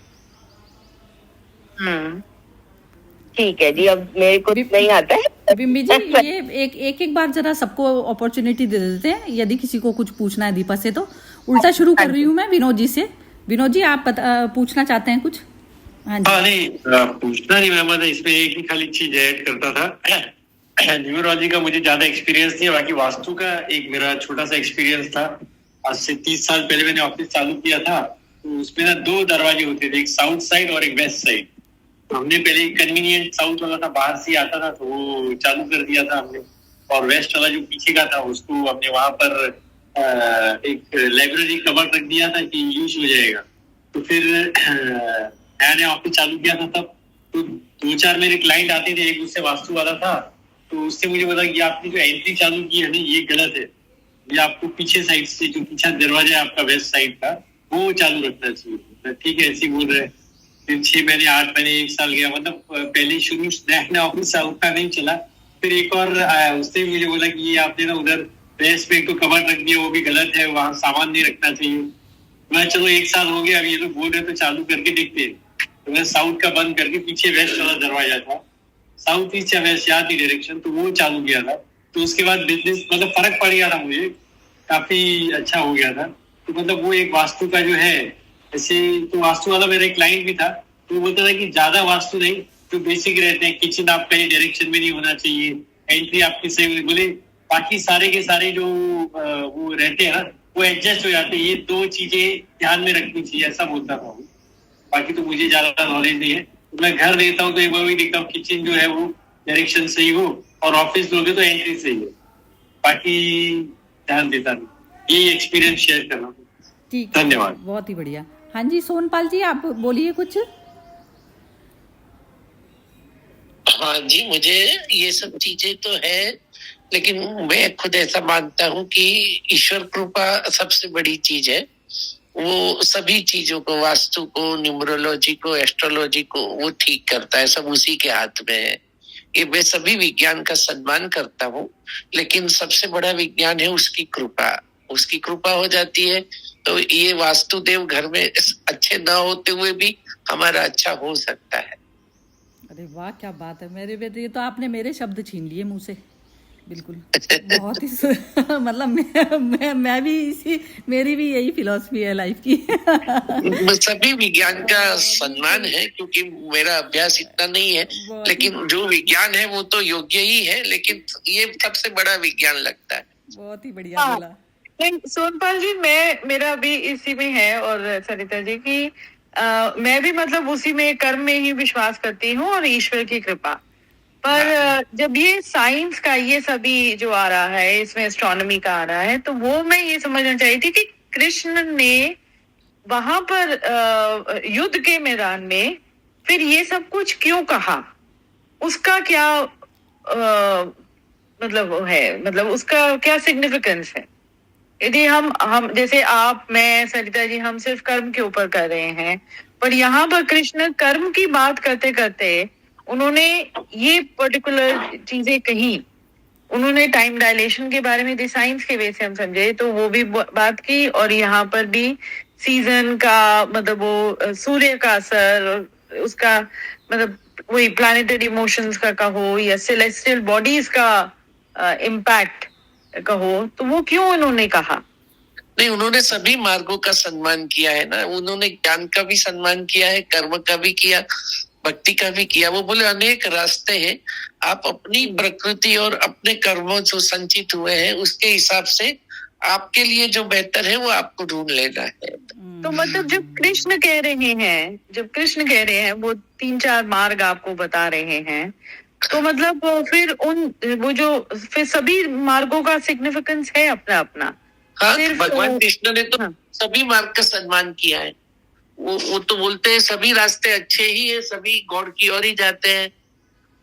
ठीक है जी, अब मेरे को नहीं आता है। बिम्बी जी, ये एक बार जरा सबको अपॉर्चुनिटी दे देते हैं, यदि किसी को कुछ पूछना है दीपा से। तो उल्टा शुरू कर रही हूँ मैं विनोद जी से। विनोद जी, आप पूछना चाहते हैं कुछ? हाँ जी। नहीं, पूछना नहीं, मैं इसमें एक ही खाली चीज ऐड करता था। न्यूमरोलॉजी का मुझे ज्यादा एक्सपीरियंस नहीं है, बाकी वास्तु का एक मेरा छोटा सा एक्सपीरियंस था। आज से 30 साल पहले मैंने ऑफिस चालू किया था, तो उसमें ना 2 दरवाजे होते थे, एक साउथ साइड और एक वेस्ट साइड। तो हमने पहले कन्वीनियंट साउथ वाला था, बाहर से आता था, तो वो चालू कर दिया था हमने। और वेस्ट वाला जो पीछे का था उसको हमने वहां पर एक लाइब्रेरी कवर रख दिया था कि यूज हो जाएगा। तो फिर नया ऑफिस चालू किया था तब, तो 2-4 मेरे क्लाइंट आते थे, एक उससे वास्तु वाला था, तो उससे मुझे पता कि आपने जो एंट्री चालू की है ना ये गलत है, ये आपको पीछे साइड से जो पीछे दरवाजा है आपका वेस्ट साइड का वो चालू रखना चाहिए। ठीक है, ऐसे ही बोल रहे। फिर 6 महीने 8 महीने 1 साल गया, मतलब पहले शुरू नया ऑफिस साउथ का नहीं चला। फिर एक और आया, उसने मुझे बोला कि ये आपने ना उधर वेस्ट पे तो कवर रख दिया, वो भी गलत है, वहां सामान नहीं रखना चाहिए। मैं चलो 1 साल हो गया, अब ये लोग बोल रहे तो चालू करके देखते हैं। तो मैं साउथ का बंद करके पीछे वेस्ट वाला दरवाजा था, साउथ ईस्ट या वेस्ट याद ही डायरेक्शन, तो वो चालू किया था। तो उसके बाद बिजनेस मतलब फर्क पड़ गया था, मुझे काफी अच्छा हो गया था। तो मतलब वो एक वास्तु का जो है ऐसे, तो वास्तु वाला मेरा एक क्लाइंट भी था, तो वो बोलता था कि ज्यादा वास्तु नहीं, जो बेसिक रहते हैं, किचन आपका ये डायरेक्शन में नहीं होना चाहिए, एंट्री आपकी सही, बोले बाकी सारे के सारे जो वो रहते हैं ना वो एडजस्ट हो जाते हैं, ये 2 चीजें ध्यान में रखनी चाहिए, ऐसा बोलता था। बाकी तो मुझे ज्यादा नॉलेज नहीं है। मैं घर देता हूँ तो एक बार भी देखता हूँ किचन जो है वो डायरेक्शन सही हो, और ऑफिस लोगे तो एंट्री सही हो, बाकी ध्यान देता नहीं। ये एक्सपीरियंस शेयर करना। ठीक, धन्यवाद। बहुत ही बढ़िया। हाँ जी, सोनपाल जी, आप बोलिए कुछ। हाँ जी, मुझे ये सब चीजें तो है, लेकिन मैं खुद ऐसा मानता हूँ कि ईश्वर कृपा सबसे बड़ी चीज है। वो सभी चीजों को, वास्तु को, न्यूमरोलॉजी को, एस्ट्रोलॉजी को वो ठीक करता है, सब उसी के हाथ में है। ये मैं सभी विज्ञान का सम्मान करता हूँ, लेकिन सबसे बड़ा विज्ञान है उसकी कृपा। उसकी कृपा हो जाती है तो ये वास्तुदेव घर में अच्छे ना होते हुए भी हमारा अच्छा हो सकता है। अरे वाह, क्या बात है मेरे बेटे, ये तो आपने मेरे शब्द छीन लिए मुंह से, बिल्कुल। बहुत ही मतलब मैं भी इसी, मेरी भी यही फिलॉसफी है लाइफ की। सभी विज्ञान का सम्मान है, क्योंकि मेरा अभ्यास इतना नहीं है, लेकिन जो विज्ञान है वो तो योग्य ही है, लेकिन ये सबसे बड़ा विज्ञान लगता है। बहुत ही बढ़िया बोला। सोनपाल जी, मेरा भी इसी में है, और सरिता जी की मैं भी मतलब उसी में, कर्म में ही विश्वास करती हूँ और ईश्वर की कृपा। पर जब ये साइंस का ये सभी जो आ रहा है, इसमें एस्ट्रोनॉमी का आ रहा है, तो वो मैं ये समझना चाहिए थी कि कृष्ण ने वहां पर युद्ध के मैदान में फिर ये सब कुछ क्यों कहा, उसका क्या मतलब वो है, मतलब उसका क्या सिग्निफिकेंस है? यदि हम जैसे आप, मैं, सरिता जी, हम सिर्फ कर्म के ऊपर कर रहे हैं, पर यहाँ पर कृष्ण कर्म की बात करते करते उन्होंने ये पर्टिकुलर चीजें कही। उन्होंने टाइम डायलेशन के बारे में, साइंस के वे से हम समझे तो वो भी बात की, और यहाँ पर भी सीजन का मतलब वो सूर्य का असर, उसका मतलब वही प्लैनेटरी मोशंस का कहो या सेलेस्टियल बॉडीज का इम्पैक्ट कहो, तो वो क्यों उन्होंने कहा? नहीं, उन्होंने सभी मार्गों का सम्मान किया है ना। उन्होंने ज्ञान का भी सम्मान किया है, कर्म का भी किया, भक्ति का भी किया। वो बोले अनेक रास्ते हैं, आप अपनी प्रकृति और अपने कर्मों जो संचित हुए हैं उसके हिसाब से आपके लिए जो बेहतर है वो आपको ढूंढ लेना है। तो मतलब जब कृष्ण कह रहे हैं वो 3-4 मार्ग आपको बता रहे हैं, तो मतलब फिर फिर सभी मार्गों का सिग्निफिकेंस है अपना अपना। हाँ, सिर्फ भगवान कृष्ण ने तो हाँ। सभी मार्ग का सम्मान किया है। वो तो बोलते हैं सभी रास्ते अच्छे ही है, सभी गॉड की ओर ही जाते हैं,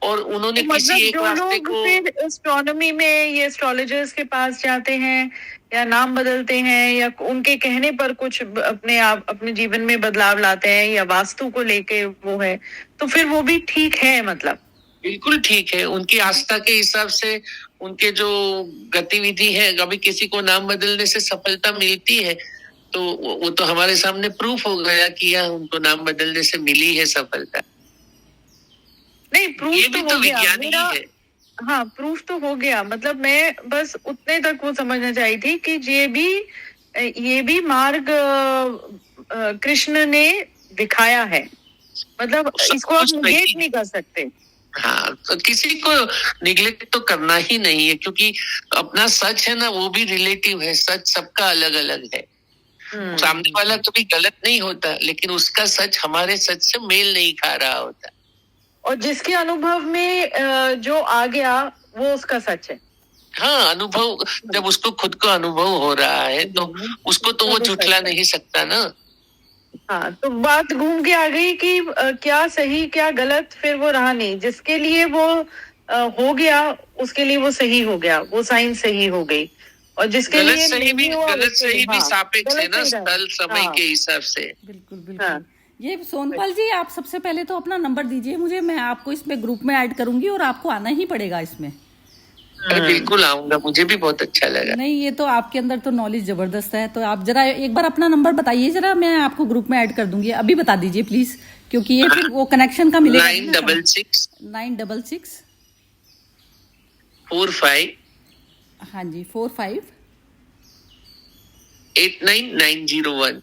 और उन्होंने तो किसी मतलब एक जो रास्ते लोग को फिर एस्ट्रोनॉमी में ये एस्ट्रोलॉजर्स के पास जाते हैं या नाम बदलते हैं या उनके कहने पर कुछ अपने आप अपने जीवन में बदलाव लाते हैं या वास्तु को लेके वो है, तो फिर वो भी ठीक है मतलब? बिल्कुल ठीक है, उनकी आस्था के हिसाब से उनके जो गतिविधि है, कभी किसी को नाम बदलने से सफलता मिलती है, तो वो तो हमारे सामने प्रूफ हो गया कि यह उनको नाम बदलने से मिली है सफलता। नहीं, ये प्रूफ भी तो तो हो गया विज्ञान मेरा। ही है। हाँ, प्रूफ तो हो गया, मतलब मैं बस उतने तक वो समझना चाहिए थी कि ये भी मार्ग कृष्ण ने दिखाया है, मतलब सब इसको आप कुछ निगेट नहीं। नहीं कर सकते। हाँ, तो किसी को निगलेक्ट तो करना ही नहीं है, क्योंकि अपना सच है ना, वो भी रिलेटिव है, सच सबका अलग अलग है। सामने वाला कभी गलत नहीं होता, लेकिन उसका सच हमारे सच से मेल नहीं खा रहा होता। और जिसके अनुभव में जो आ गया वो उसका सच है। हाँ, अनुभव जब उसको खुद को अनुभव हो रहा है तो उसको तो वो झुठला नहीं सकता ना। हाँ, तो बात घूम के आ गई कि क्या सही क्या गलत फिर वो रहा नहीं, जिसके लिए वो हो गया उसके लिए वो सही हो गया, वो साइंस सही हो गई, और जिसके गलत लिए सही भी नहीं हुआ, गलत उसके सही लिए- भी हाँ, सापेक्ष है गलत ना, सही रहा। स्थल समय हाँ, के हिसाब से। बिल्कुल हाँ। बिल्कुल। ये सोनपाल जी, आप सबसे पहले तो अपना नंबर दीजिए मुझे, मैं आपको इसमें ग्रुप में ऐड करूंगी और आपको आना ही पड़ेगा इसमें। अरे बिल्कुल आऊंगा, मुझे भी बहुत अच्छा लगा। नहीं, ये तो आपके अंदर तो नॉलेज जबरदस्त है, तो आप जरा एक बार अपना नंबर बताइए जरा, मैं आपको ग्रुप में ऐड कर दूंगी, अभी बता दीजिए प्लीज, क्योंकि ये फिर वो कनेक्शन का मिलेगा। 966 966 45 हाँ जी 45 89901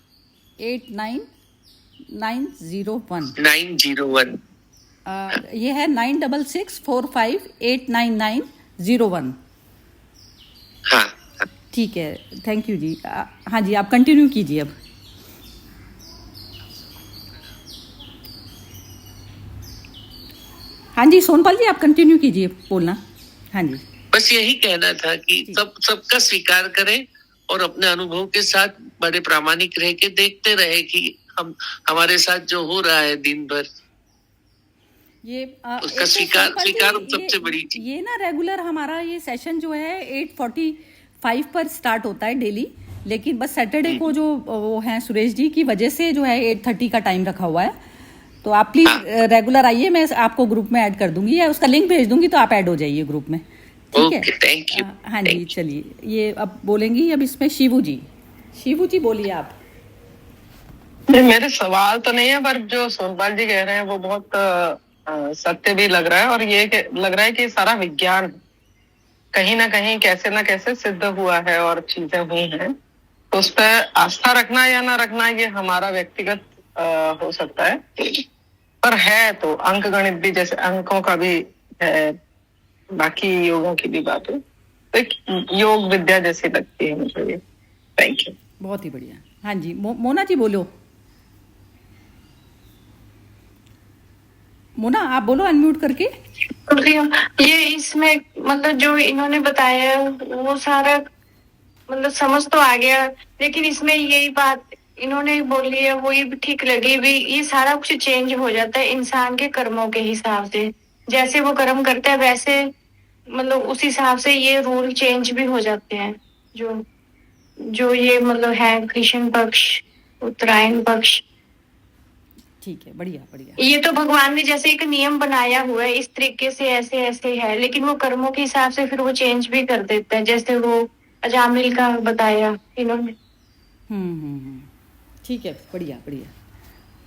89901 901। ये है 9664589901। हाँ, ठीक है, थैंक यू जी। हाँ जी, आप कंटिन्यू कीजिए अब। हाँ जी सोनपाल जी, आप कंटिन्यू कीजिए बोलना। हाँ जी, बस यही कहना था कि सबका स्वीकार करें और अपने अनुभव के साथ बड़े प्रामाणिक रह के देखते रहे कि हमारे साथ जो हो रहा है दिन भर, ये उसका सोनपाल जी, स्वीकार सबसे बड़ी चीज। ये ना रेगुलर हमारा ये सेशन जो है 8:45 पर स्टार्ट होता है डेली, लेकिन बस सैटरडे को जो वो है सुरेश जी की वजह से जो है 8:30 का टाइम रखा हुआ है, तो आप प्लीज रेगुलर आइए, मैं आपको ग्रुप में ऐड कर दूंगी या उसका लिंक भेज दूंगी तो आप ऐड हो जाइए ग्रुप में, ठीक है? Thank you. हाँ जी, चलिए ये अब बोलेंगी अब इसमें शिवू जी बोलिए आप। मेरे सवाल तो नहीं है, पर जो सोनपाल जी कह रहे हैं वो बहुत सत्य भी लग रहा है, और ये लग रहा है कि सारा विज्ञान कहीं ना कहीं कैसे ना कैसे सिद्ध हुआ है और चीजें हुई हैं, तो उस पर आस्था रखना या ना रखना ये हमारा व्यक्तिगत हो सकता है, पर है तो अंक गणित भी, जैसे अंकों का भी है, बाकी योगों की भी बात है, तो एक योग विद्या जैसी लगती है मुझे ये। Thank you. बहुत ही बढ़िया। हाँ जी मोना जी बोलो। मोना आप बोलो अनम्यूट करके। ये इसमें मतलब जो इन्होंने बताया वो सारा मतलब समझ तो आ गया, लेकिन इसमें यही बात इन्होंने बोली है वो ये भी ठीक लगी भी, ये सारा कुछ चेंज हो जाता है इंसान के कर्मों के हिसाब से, जैसे वो कर्म करता है वैसे मतलब उस हिसाब से ये रूल चेंज भी हो जाते हैं। जो ये मतलब है कृष्ण पक्ष, उत्तरायण पक्ष, ठीक है, बढ़िया बढ़िया। ये तो भगवान ने जैसे एक नियम बनाया हुआ है इस तरीके से ऐसे ऐसे है, लेकिन वो कर्मों के हिसाब से फिर वो चेंज भी कर देता है, जैसे वो अजामिल का बताया इन्होंने। ठीक है, बढ़िया बढ़िया।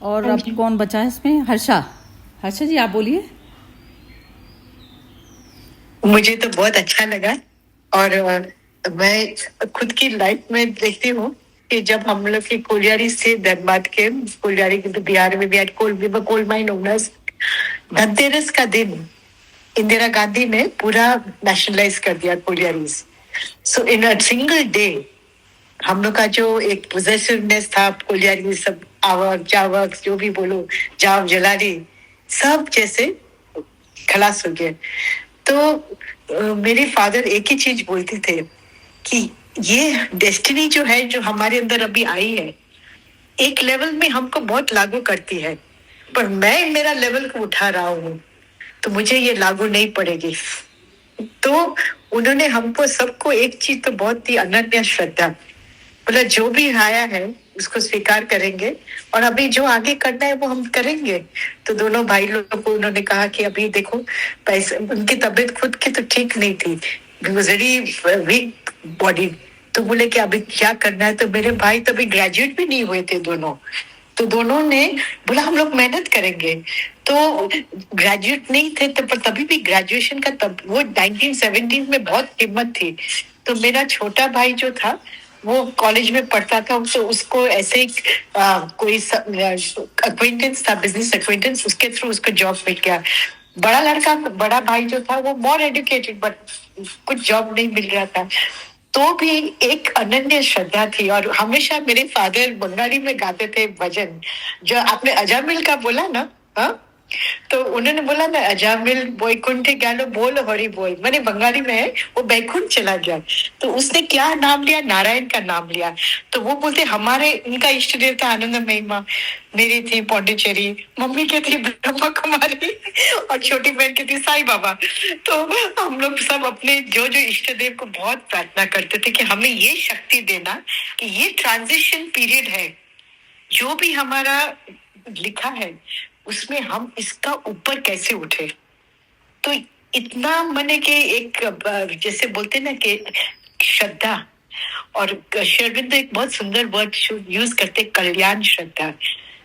और अब कौन बचा है इसमें? हर्षा जी आप बोलिए। मुझे तो बहुत अच्छा लगा, और मैं खुद की लाइफ में देखती हूँ कि जब हम लोग की कोलियारी से धनबाद के कोलियारी के बिहार में भी कोल माइन ओनर्स, धनतेरस का दिन इंदिरा गांधी ने पूरा नेशनलाइज कर दिया कोलियारीज। सो इन अ सिंगल डे हम लोग का जो एक पोजेसिवनेस था, कोलियारी सब आवक जावक जो भी बोलो, जाव जलाली सब जैसे खलास हो गए। तो मेरे फादर एक ही चीज बोलते थे कि ये डेस्टिनी जो है, जो हमारे अंदर अभी आई है, एक लेवल में हमको बहुत लागू करती है, पर मैं मेरा लेवल को उठा रहा हूँ, तो मुझे ये लागू नहीं पड़ेगी। तो उन्होंने हमको सबको एक चीज तो बहुत ही अनन्य श्रद्धा, बोला जो भी आया है उसको स्वीकार करेंगे, और अभी जो आगे करना है वो हम करेंगे। तो दोनों भाई लोगों को उन्होंने कहा कि अभी देखो, पैसे, उनकी तबीयत खुद की तो ठीक नहीं थी, वेरी वीक बॉडी। तो बोले कि अभी क्या करना है। तो मेरे भाई तभी ग्रेजुएट भी नहीं हुए थे दोनों, तो दोनों ने बोला हम लोग मेहनत करेंगे। तो ग्रेजुएट नहीं थे तो, पर तभी भी ग्रेजुएशन का तब वो 1970 में बहुत कीमत थी। तो मेरा छोटा भाई जो था वो कॉलेज में पढ़ता था, तो उसको ऐसे ही कोई अक्वेंटेंस था, बिजनेस अक्वेंटेंस, उसके थ्रू उसको जॉब मिल गया। बड़ा लड़का, बड़ा भाई जो था वो मोर एजुकेटेड, बट कुछ जॉब नहीं मिल रहा था। तो भी एक अनन्य श्रद्धा थी, और हमेशा मेरे फादर बंगाली में गाते थे भजन। जो आपने अजामिल का बोला ना, हाँ, तो उन्होंने बोला ना, अजामिल बैकुंठे गया बोल हरि बोल, मैंने बंगाली में है, वो बैकुंठ चला गया। तो उसने क्या नाम लिया? नारायण का नाम लिया। तो वो बोलते हमारे, उनका इष्ट देव था आनंद महिमा, मेरी थी पौंडीचेरी, मम्मी की थी ब्रह्मा कुमारी, और छोटी बहन की थी साईं बाबा। तो हम लोग सब अपने जो जो इष्ट देव को बहुत प्रार्थना करते थे कि हमें ये शक्ति देना कि ये ट्रांजिशन पीरियड है, जो भी हमारा लिखा है उसमें हम इसका ऊपर कैसे उठे। तो इतना मने के एक जैसे बोलते ना कि श्रद्धा, और शेरविंद एक बहुत सुंदर वर्ड यूज करते, कल्याण श्रद्धा,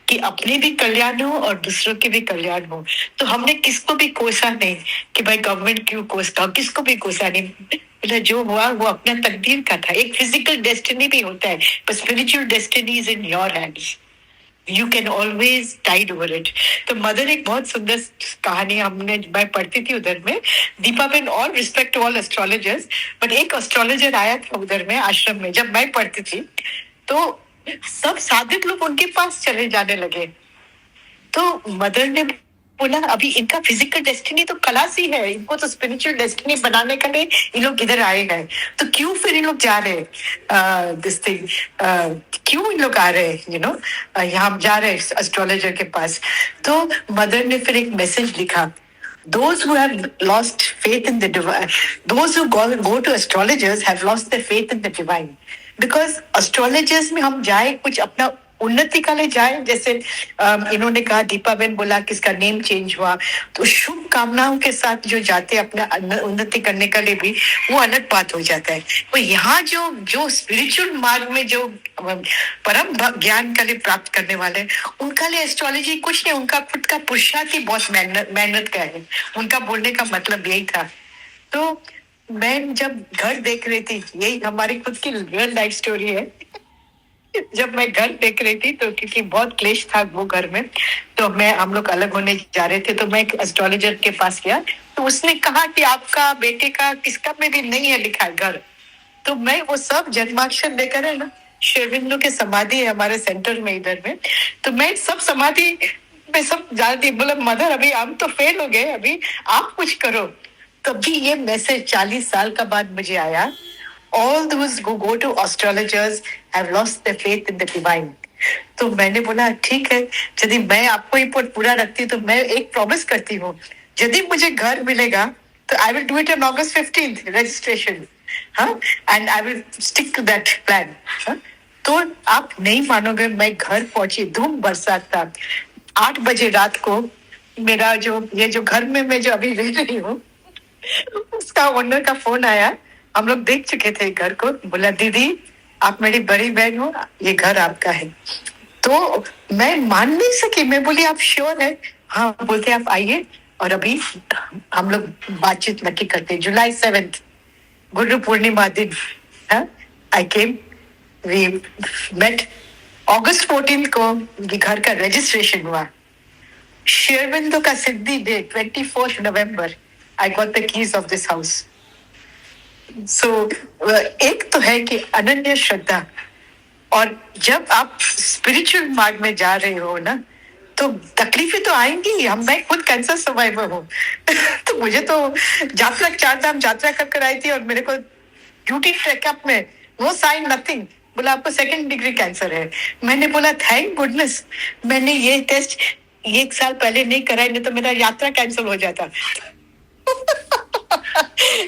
कि अपने भी कल्याण हो और दूसरों के भी कल्याण हो। तो हमने किसको भी कोसा नहीं कि भाई गवर्नमेंट क्यों कोसता, किसको भी कोसा नहीं। मतलब जो हुआ वो अपना तकदीर का था। एक फिजिकल डेस्टिनी भी होता है, पर spiritual destiny is in your hands, you can always tide over it. तो मदर एक बहुत सुंदर कहानी हमने, मैं पढ़ती थी उधर में, Deepa ben, all respect to all astrologers, but एक एस्ट्रोलॉजर आया था उधर में आश्रम में जब मैं पढ़ती थी, तो सब साधक लोग उनके पास चले जाने लगे। तो मदर ने बोला अभी इनका फिजिकल डेस्टिनी तो खलासी है, इनको तो स्पिरिचुअल डेस्टिनी बनाने के लिए इन लोग इधर आए हैं, तो क्यों फिर इन लोग जा रहे हैं दिस थिंग, क्यों इन लोग आ रहे हैं, यू नो, यहाँ जा रहे हैं एस्ट्रोलॉजर के पास। तो मदर ने फिर एक मैसेज लिखा, those who have lost faith in the divine, those who go to astrologers have lost their faith in the divine, because astrologers में हम जाए कुछ अपना उन्नति का ले जाए, जैसे इन्होंने कहा, दीपा बहन बोला कि इसका नेम चेंज हुआ, तो शुभ कामनाओं के साथ जो जाते अपना उन्नति करने के लिए भी वो अलग बात हो जाता है। तो यहाँ जो स्पिरिचुअल मार्ग में जो परम ज्ञान के लिए प्राप्त करने वाले, उनका लिए एस्ट्रोलॉजी कुछ नहीं, उनका खुद का पुरुषार्थ ही बहुत मेहनत का है। उनका बोलने का मतलब यही था। तो मैं जब घर देख रही थी, यही हमारी खुद की रियल लाइफ स्टोरी है, जब मैं घर देख रही थी, तो क्योंकि बहुत क्लेश था वो घर में, तो हम लोग अलग होने जा रहे थे, तो मैं एक एस्ट्रोलॉजर के पास गया, तो उसने कहा कि आपका बेटे का किसका में भी नहीं है लिखा है घर। तो मैं वो सब जन्माक्षर लेकर है ना, शेरविंदो के समाधि है हमारे सेंटर में इधर में, तो मैं सब समाधि में सब जानती, बोला मदर अभी हम तो फेल हो गए, अभी आप कुछ करो। तभी ये मैसेज 40 साल का बाद मुझे आया, all those who go to astrologers have lost their faith in the divine. तो मैंने बोला ठीक है, यदि मैं आपको ही पूरा रखती तो मैं एक प्रॉमिस करती हूँ, यदि मुझे घर मिलेगा तो I will do it on August 15th registration, हाँ, and I will stick to that plan, हाँ? तो आप नहीं मानोगे, मैं घर पहुंची, धूम बरसात था, 8 बजे रात को मेरा जो घर में मैं जो अभी रह रही हूँ, उसका ओनर का फोन आया। हम लोग देख चुके थे घर को, बोला दीदी आप मेरी बड़ी बहन हो, ये घर आपका है। तो मैं मान नहीं सकी, मैं बोली आप श्योर है? हाँ, बोलते आप आइए, और अभी हम लोग बातचीत नक्की करते। जुलाई 7th गुरु पूर्णिमा दिन, आई केम, वी मेट। अगस्त 14 को घर का रजिस्ट्रेशन हुआ। शेरविंदो का Siddhi day 24 November, I got the keys of this house. So एक तो है कि अनन्य श्रद्धा, और जब आप स्पिरिचुअल मार्ग में जा रहे हो ना, तो तकलीफें तो आएंगी। मैं खुद कैंसर सर्वाइवर हूँ तो मुझे तो 4 धाम यात्रा कर आई थी, और मेरे को ड्यूटी ट्रैकअप में नो साइन नथिंग, बोला आपको 2nd डिग्री कैंसर है। मैंने बोला थैंक गुडनेस मैंने ये टेस्ट 1 साल पहले नहीं कराई, नहीं तो मेरा यात्रा कैंसिल हो जाता।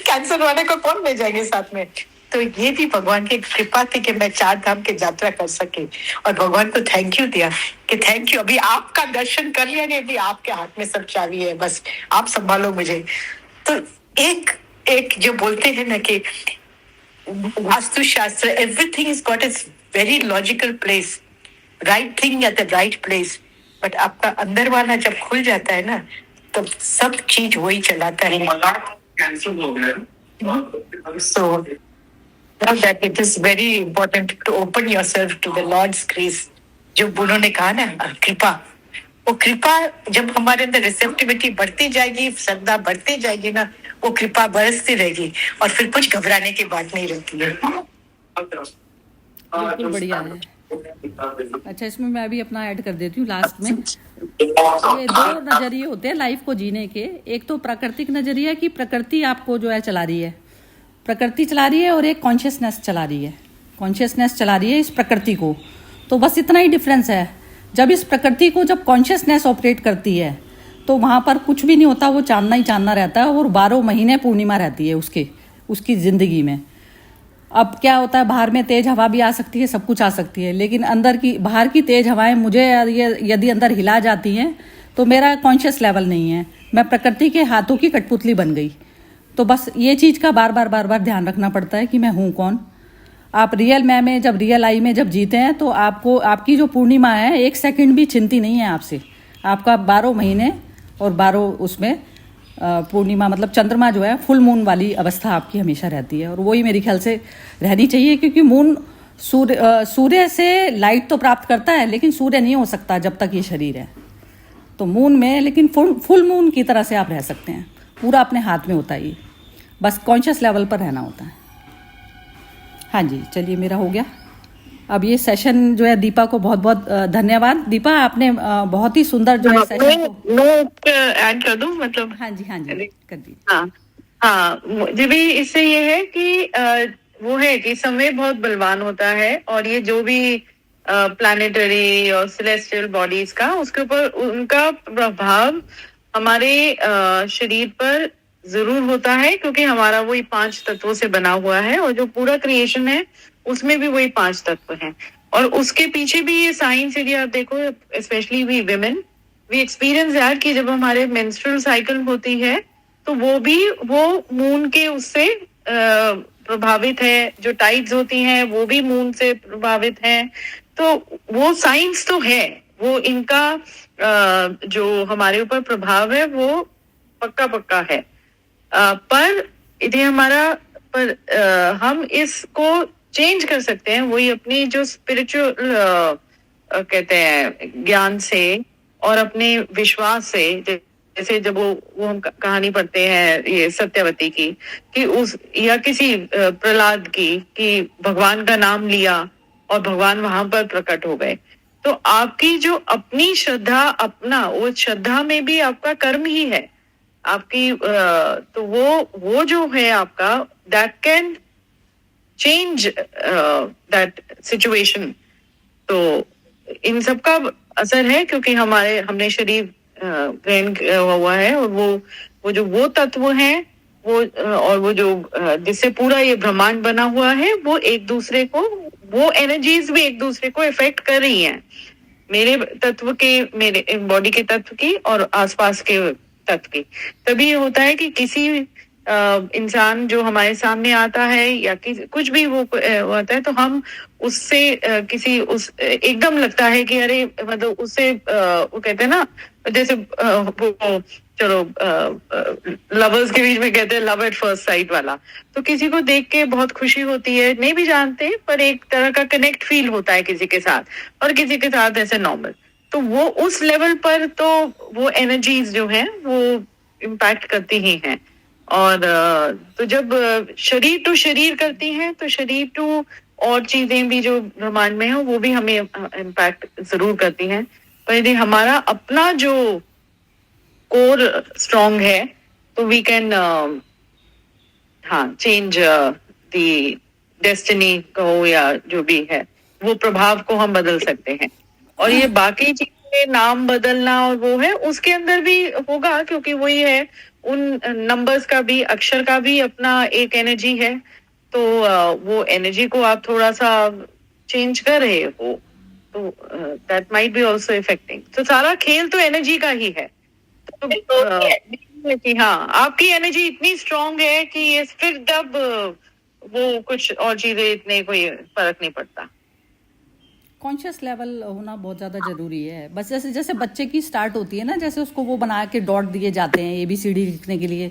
कैंसर वाले को कौन ले जाएंगे साथ में। तो ये भी भगवान की कृपा थी कि मैं 4 धाम की यात्रा कर सके, और भगवान को थैंक यू दिया कि थैंक यू, अभी आपका दर्शन कर लिया, नहीं अभी आपके हाथ में सब चाबी है, बस आप संभालो मुझे। तो एक जो बोलते हैं ना कि Vastushastra, everything is got it's very logical place, right thing at the right place, but आपका अंदर वाला जब खुल जाता है ना, तब सब चीज वही चलाता है। कैंसिल हो गया। सो that it is very important to open yourself to the Lord's grace. जो उन्होंने कहा ना कृपा, वो कृपा जब हमारे अंदर रिसेप्टिविटी बढ़ती जाएगी, श्रद्धा बढ़ती जाएगी ना, वो कृपा बरसती रहेगी और फिर कुछ घबराने की बात नहीं रहती है। बिल्कुल बढ़िया है। अच्छा, इसमें मैं अभी अपना ऐड कर देती हूँ लास्ट में। ये 2 नजरिए होते हैं लाइफ को जीने के। एक तो प्राकृतिक नजरिया कि प्रकृति आपको जो है चला रही है, प्रकृति चला रही है, और एक कॉन्शियसनेस चला रही है, कॉन्शियसनेस चला रही है इस प्रकृति को। तो बस इतना ही डिफरेंस है। जब इस प्रकृति को जब कॉन्शियसनेस ऑपरेट करती है तो वहाँ पर कुछ भी नहीं होता, वो चांदना ही चांदना रहता है, और 12 महीने पूर्णिमा रहती है उसकी ज़िंदगी में। अब क्या होता है, बाहर में तेज हवा भी आ सकती है, सब कुछ आ सकती है, लेकिन बाहर की तेज हवाएं मुझे यदि अंदर हिला जाती हैं तो मेरा कॉन्शियस लेवल नहीं है, मैं प्रकृति के हाथों की कठपुतली बन गई। तो बस ये चीज़ का बार बार ध्यान रखना पड़ता है कि मैं हूँ कौन। आप रियल मैं में जब रियल आई में जब जीते हैं तो आपको आपकी जो पूर्णिमा है 1 सेकंड भी चिंती नहीं है आपसे। आपका 12 महीने और 12 उसमें पूर्णिमा मतलब चंद्रमा जो है फुल मून वाली अवस्था आपकी हमेशा रहती है, और वही मेरे ख्याल से रहनी चाहिए, क्योंकि मून सूर्य से लाइट तो प्राप्त करता है, लेकिन सूर्य नहीं हो सकता जब तक ये शरीर है। तो मून में, लेकिन फुल मून की तरह से आप रह सकते हैं, पूरा अपने हाथ में होता है ये, बस कॉन्शियस लेवल पर रहना होता है। हाँ जी, चलिए मेरा हो गया। अब ये सेशन जो है, दीपा को बहुत बहुत धन्यवाद। दीपा, आपने बहुत ही सुंदर जो है सेशन नोट ऐड कर दूं, मतलब हाँ जी कर दी। हाँ, मुझे भी इससे ये है कि वो है कि समय बहुत बलवान होता है, और ये जो भी प्लैनेटरी और सेलेस्टियल बॉडीज का उसके ऊपर उनका प्रभाव हमारे शरीर पर जरूर होता है, क्योंकि हमारा वही 5 तत्वों से बना हुआ है, और जो पूरा क्रिएशन है उसमें भी वही 5 तत्व हैं। और उसके पीछे भी ये साइंस, यदि आप देखो, specially we women, we experience that कि जब हमारे मेंस्ट्रुअल साइकिल होती है तो वो मून के उससे प्रभावित है, जो टाइड्स होती हैं वो भी मून से प्रभावित हैं। तो वो साइंस तो है, वो इनका जो हमारे ऊपर प्रभाव है वो पक्का है। पर यदि हम इसको चेंज कर सकते हैं, वही अपनी जो स्पिरिचुअल कहते हैं ज्ञान से और अपने विश्वास से। जैसे जब वो हम कहानी पढ़ते हैं ये सत्यवती की, कि या किसी प्रहलाद की, कि भगवान का नाम लिया और भगवान वहां पर प्रकट हो गए। तो आपकी जो अपनी श्रद्धा, वो श्रद्धा में भी आपका कर्म ही है आपकी। तो वो जो है आपका, that can change that situation. तो इन सब का असर है, क्योंकि हमने शरीर ग्रहण हुआ है, और वो तत्व हैं और वो जो जिससे पूरा ये ब्रह्मांड बना हुआ है, वो एक दूसरे को, वो एनर्जीज भी एक दूसरे को इफेक्ट कर रही हैं, मेरे तत्व के, मेरे बॉडी के तत्व की और आसपास के तत्व की। तभी होता है कि किसी इंसान जो हमारे सामने आता है या कुछ भी वो होता है, तो हम उससे एकदम लगता है कि अरे, मतलब उससे वो कहते हैं ना, जैसे वो चलो लवर्स के बीच में कहते हैं लव एट फर्स्ट साइट वाला। तो किसी को देख के बहुत खुशी होती है, नहीं भी जानते, पर एक तरह का कनेक्ट फील होता है किसी के साथ, और किसी के साथ ऐसे नॉर्मल। तो वो उस लेवल पर तो वो एनर्जीज जो है वो इम्पैक्ट करती ही हैं। और तो जब शरीर टू शरीर करती हैं, तो शरीर टू और चीजें भी जो ब्रह्मांड में है वो भी हमें इम्पैक्ट जरूर करती हैं। पर यदि हमारा अपना जो कोर स्ट्रॉन्ग है, तो we can change the destiny कहो या जो भी है, वो प्रभाव को हम बदल सकते हैं। और ये बाकी चीजें नाम बदलना और वो है उसके अंदर भी होगा, क्योंकि वही है, उन नंबर्स का भी, अक्षर का भी अपना एक एनर्जी है। तो वो एनर्जी को आप थोड़ा सा चेंज कर रहे हो, तो that might be also affecting. तो सारा खेल तो एनर्जी का ही है। तो कि हाँ, आपकी एनर्जी इतनी स्ट्रांग है कि ये फिर तब वो कुछ और चीजें इतने कोई फर्क नहीं पड़ता। कॉन्शियस लेवल होना बहुत ज़्यादा जरूरी है। बस जैसे जैसे बच्चे की स्टार्ट होती है ना, जैसे उसको वो बना के डॉट दिए जाते हैं ABCD लिखने के लिए,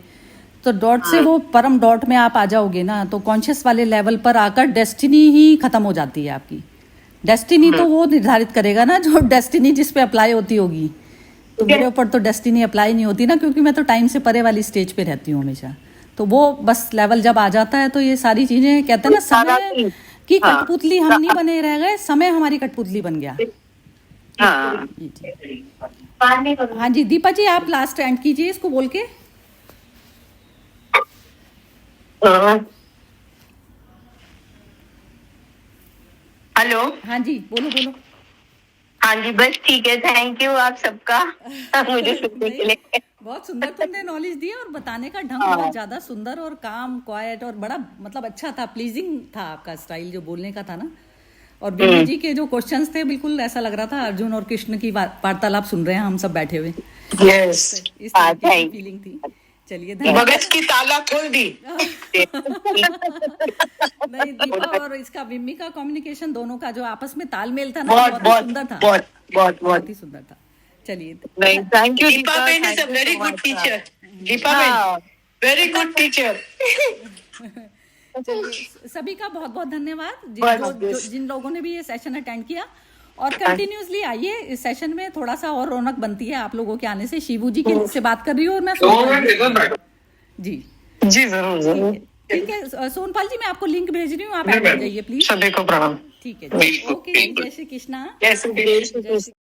तो डॉट से वो परम डॉट में आप आ जाओगे ना, तो कॉन्शियस वाले लेवल पर आकर डेस्टिनी ही खत्म हो जाती है आपकी। डेस्टिनी तो वो निर्धारित करेगा ना, जो डेस्टिनी जिस पे अप्लाई होती होगी। तो मेरे ऊपर तो डेस्टिनी अप्लाई नहीं होती ना, क्योंकि मैं तो टाइम से परे वाली स्टेज पे रहती हूँ हमेशा। तो वो बस लेवल जब आ जाता है तो ये सारी चीजें, कहते हैं ना, समय की कठपुतली हम नहीं बने रह गए, समय हमारी कठपुतली बन गया। हाँ हाँ जी, दीपा जी आप लास्ट एंड कीजिए इसको बोल के। हेलो। हाँ जी, बोलो बोलो। हाँ जी, बस ठीक है, थैंक यू आप सबका मुझे सुनने के लिए। बहुत सुंदर तुमने नॉलेज दी और बताने का ढंग बहुत ज्यादा सुंदर और काम, क्वाइट और बड़ा मतलब अच्छा था, प्लीजिंग था आपका स्टाइल जो बोलने का था ना। और बीबी जी के जो क्वेश्चंस थे, बिल्कुल ऐसा लग रहा था अर्जुन और कृष्ण की वार्तालाप सुन रहे हैं हम सब बैठे हुए। यस, इस तरह की फीलिंग थी। चलिए मगज की ताला खोल दी। नहीं, दीपा और इसका विम्मी का कम्युनिकेशन दोनों का जो आपस में तालमेल था ना, बहुत बहुत सुंदर था, बहुत ही सुंदर था। चलिए, नहीं, थैंक यू दीपा बहन is a very good teacher. Deepa बहन वेरी गुड टीचर। चलिए, सभी का बहुत बहुत धन्यवाद जिन लोगों ने भी ये सेशन अटेंड किया। और कंटिन्यूसली आइए, इस सेशन में थोड़ा सा और रौनक बनती है आप लोगों के आने से। शिबू जी की से बात कर रही हूँ और मैं जी जरूर। ठीक है सोनपाल जी, मैं आपको लिंक भेज रही हूँ, आप आ जाइए प्लीज। सभी को प्रणाम। ठीक है, ओके, जय श्री कृष्णा। जय श्री कृष्ण।